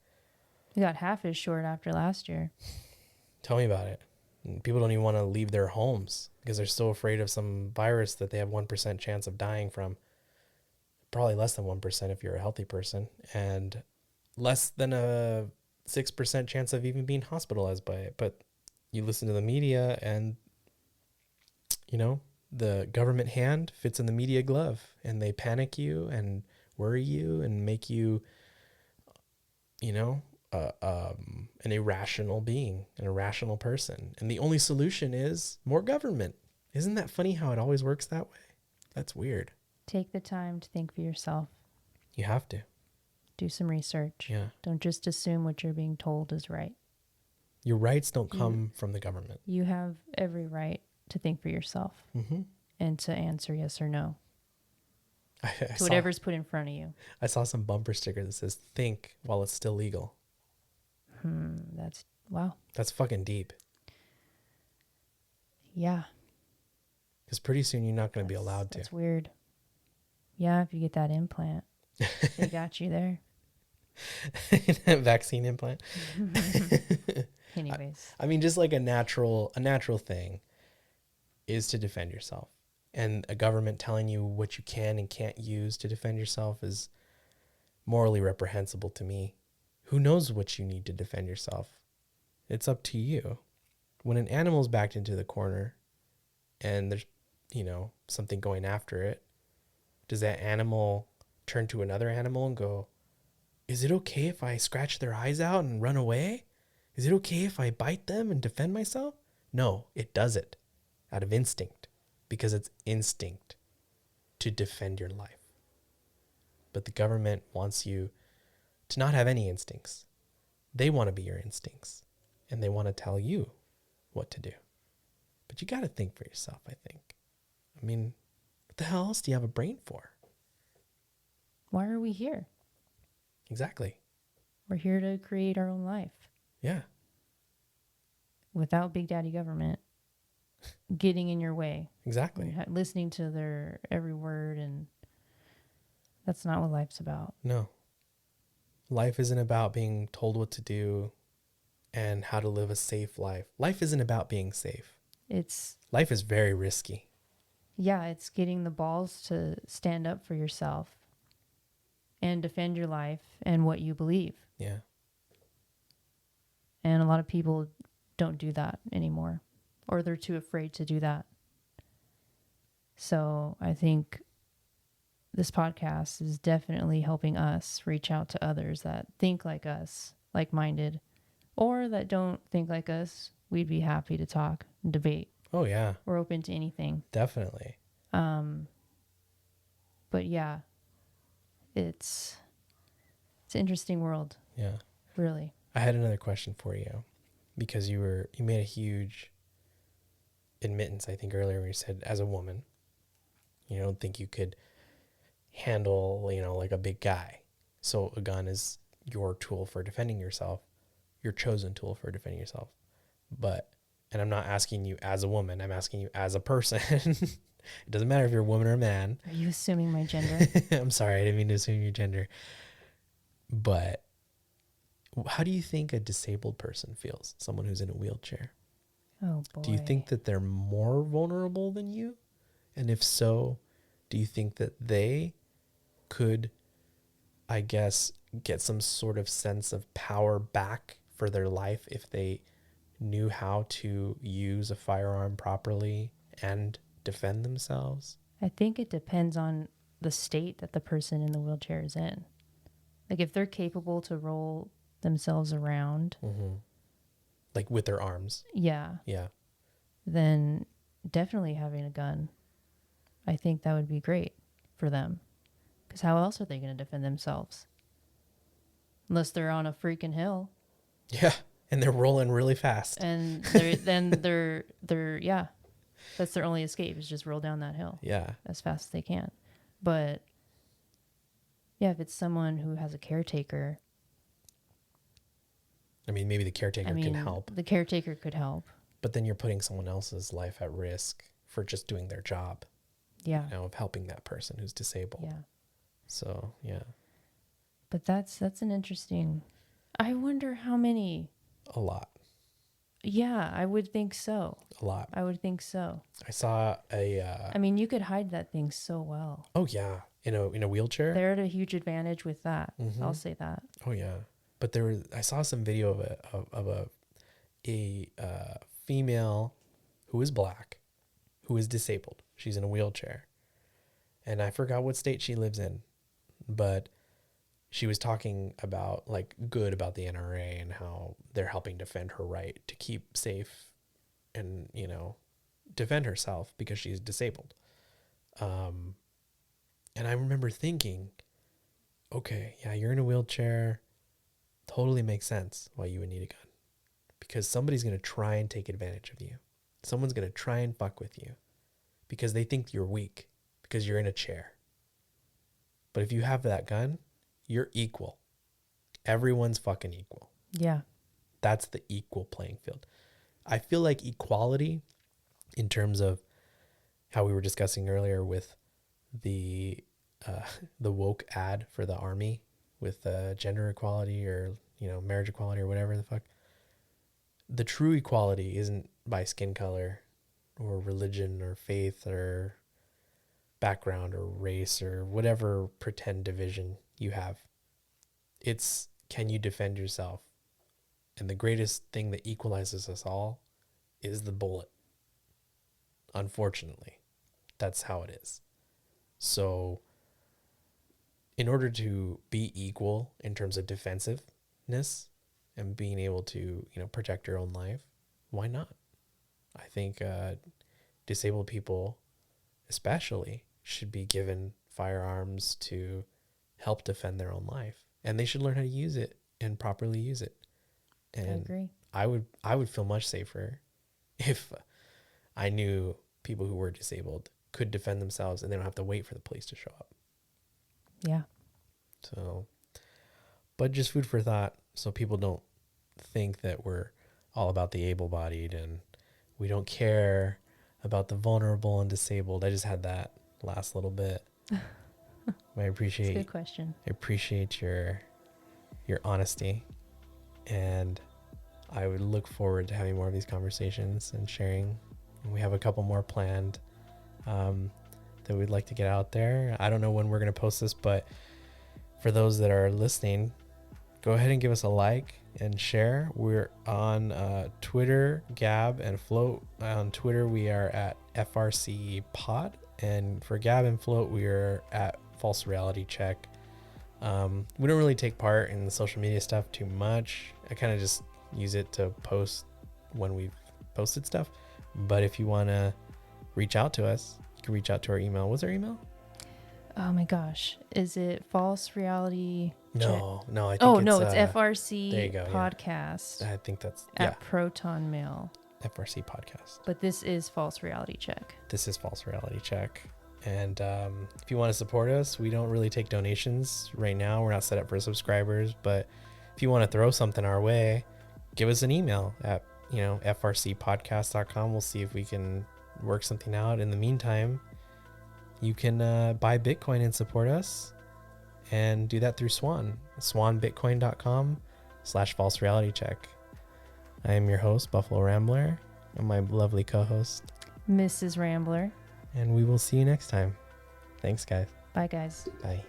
We got half as short after last year. Tell me about it. People don't even want to leave their homes because they're so afraid of some virus that they have 1% chance of dying from. Probably less than 1% if you're a healthy person, and less than a 6% chance of even being hospitalized by it. But you listen to the media, and you know, the government hand fits in the media glove, and they panic you and worry you and make you, you know, an irrational being, an irrational person. And the only solution is more government. Isn't that funny how it always works that way? That's weird. Take the time to think for yourself. You have to. Do some research. Yeah. Don't just assume what you're being told is right. Your rights don't come from the government. You have every right to think for yourself and to answer yes or no to whatever's put in front of you. I saw some bumper sticker that says, think while it's still legal. That's, wow. That's fucking deep. Yeah. Because pretty soon you're not going to be allowed to. That's weird. Yeah, if you get that implant, they got you there. Vaccine implant. Anyways. I mean, just like a natural thing is to defend yourself. And a government telling you what you can and can't use to defend yourself is morally reprehensible to me. Who knows what you need to defend yourself? It's up to you. When an animal's backed into the corner and there's, you know, something going after it, does that animal turn to another animal and go, is it okay if I scratch their eyes out and run away? Is it okay if I bite them and defend myself? No, it does it out of instinct, because it's instinct to defend your life. But the government wants you to not have any instincts. They want to be your instincts, and they want to tell you what to do. But you got to think for yourself, I think. I mean, what the hell else do you have a brain for? Why are we here? Exactly. We're here to create our own life. Yeah. Without Big Daddy government getting in your way. Exactly. Listening to their every word, and that's not what life's about. No. Life isn't about being told what to do and how to live a safe life. Life isn't about being safe. Life is very risky. Yeah, it's getting the balls to stand up for yourself and defend your life and what you believe. Yeah. And a lot of people don't do that anymore, or they're too afraid to do that. So I think this podcast is definitely helping us reach out to others that think like us, like-minded, or that don't think like us. We'd be happy to talk and debate. Oh, yeah. We're open to anything. Definitely. But yeah, it's an interesting world. Yeah. Really. I had another question for you, because you made a huge admittance, I think, earlier when you said, as a woman, you don't think you could handle, you know, like a big guy. So a gun is your tool for defending yourself, your chosen tool for defending yourself. But, and I'm not asking you as a woman, I'm asking you as a person. It doesn't matter if you're a woman or a man. Are you assuming my gender? I'm sorry, I didn't mean to assume your gender. But how do you think a disabled person feels? Someone who's in a wheelchair. Oh, boy. Do you think that they're more vulnerable than you? And if so, do you think that they could, I guess, get some sort of sense of power back for their life if they knew how to use a firearm properly and defend themselves? I think it depends on the state that the person in the wheelchair is in. Like if they're capable to roll themselves around, Like with their arms. yeah, then definitely having a gun, I think that would be great for them. Because how else are they going to defend themselves? Unless they're on a freaking hill. Yeah. And they're rolling really fast. And they're yeah. That's their only escape, is just roll down that hill. Yeah. As fast as they can. But yeah, if it's someone who has a caretaker. I mean, maybe the caretaker can help. The caretaker could help. But then you're putting someone else's life at risk for just doing their job. Yeah. You know, of helping that person who's disabled. Yeah. So, yeah. But that's an interesting. I wonder how many. A lot. Yeah, I would think so. A lot. I would think so. I saw a. I mean, you could hide that thing so well. Oh yeah, in a wheelchair. They're at a huge advantage with that. Mm-hmm. I'll say that. Oh yeah, but I saw some video of a female who is black, who is disabled. She's in a wheelchair, and I forgot what state she lives in, but she was talking about good about the NRA and how they're helping defend her right to keep safe and, defend herself because she's disabled. And I remember thinking, okay, yeah, you're in a wheelchair. Totally makes sense why you would need a gun, because somebody's going to try and take advantage of you. Someone's going to try and fuck with you because they think you're weak because you're in a chair. But if you have that gun, you're equal. Everyone's fucking equal. Yeah. That's the equal playing field. I feel like equality, in terms of how we were discussing earlier with the woke ad for the army with gender equality or, marriage equality or whatever the fuck. The true equality isn't by skin color or religion or faith or background or race or whatever pretend division you have. It's, can you defend yourself? And the greatest thing that equalizes us all is the bullet. Unfortunately, that's how it is. So in order to be equal in terms of defensiveness and being able to, protect your own life, why not? I think disabled people especially should be given firearms to help defend their own life, and they should learn how to use it and properly use it. And I agree. I would feel much safer if I knew people who were disabled could defend themselves and they don't have to wait for the police to show up. Yeah. So, but just food for thought, so people don't think that we're all about the able-bodied and we don't care about the vulnerable and disabled. I just had that last little bit. I appreciate. That's a good question. I appreciate your honesty, and I would look forward to having more of these conversations and sharing. And we have a couple more planned that we'd like to get out there. I don't know when we're going to post this, but for those that are listening, go ahead and give us a like and share. We're on Twitter, Gab, and Float. On Twitter, we are at FRC Pod, and for Gab and Float, we are at False Reality Check. We don't really take part in the social media stuff too much. I kind of just use it to post when we've posted stuff. But if you want to reach out to us, you can reach out to our email. What's our email? Oh my gosh. Is it False Reality Check? No, I think it's FRC there you go, Podcast. Yeah. I think that's at Proton Mail. FRC Podcast. But this is False Reality Check. This is False Reality Check. And if you want to support us, we don't really take donations right now. We're not set up for subscribers, but if you want to throw something our way, give us an email at frcpodcast.com. We'll see if we can work something out. In the meantime, you can buy Bitcoin and support us, and do that through swanbitcoin.com/false reality check. I am your host, Buffalo Rambler, and my lovely co-host, Mrs. Rambler. and we will see you next time. Thanks, guys. Bye, guys. Bye.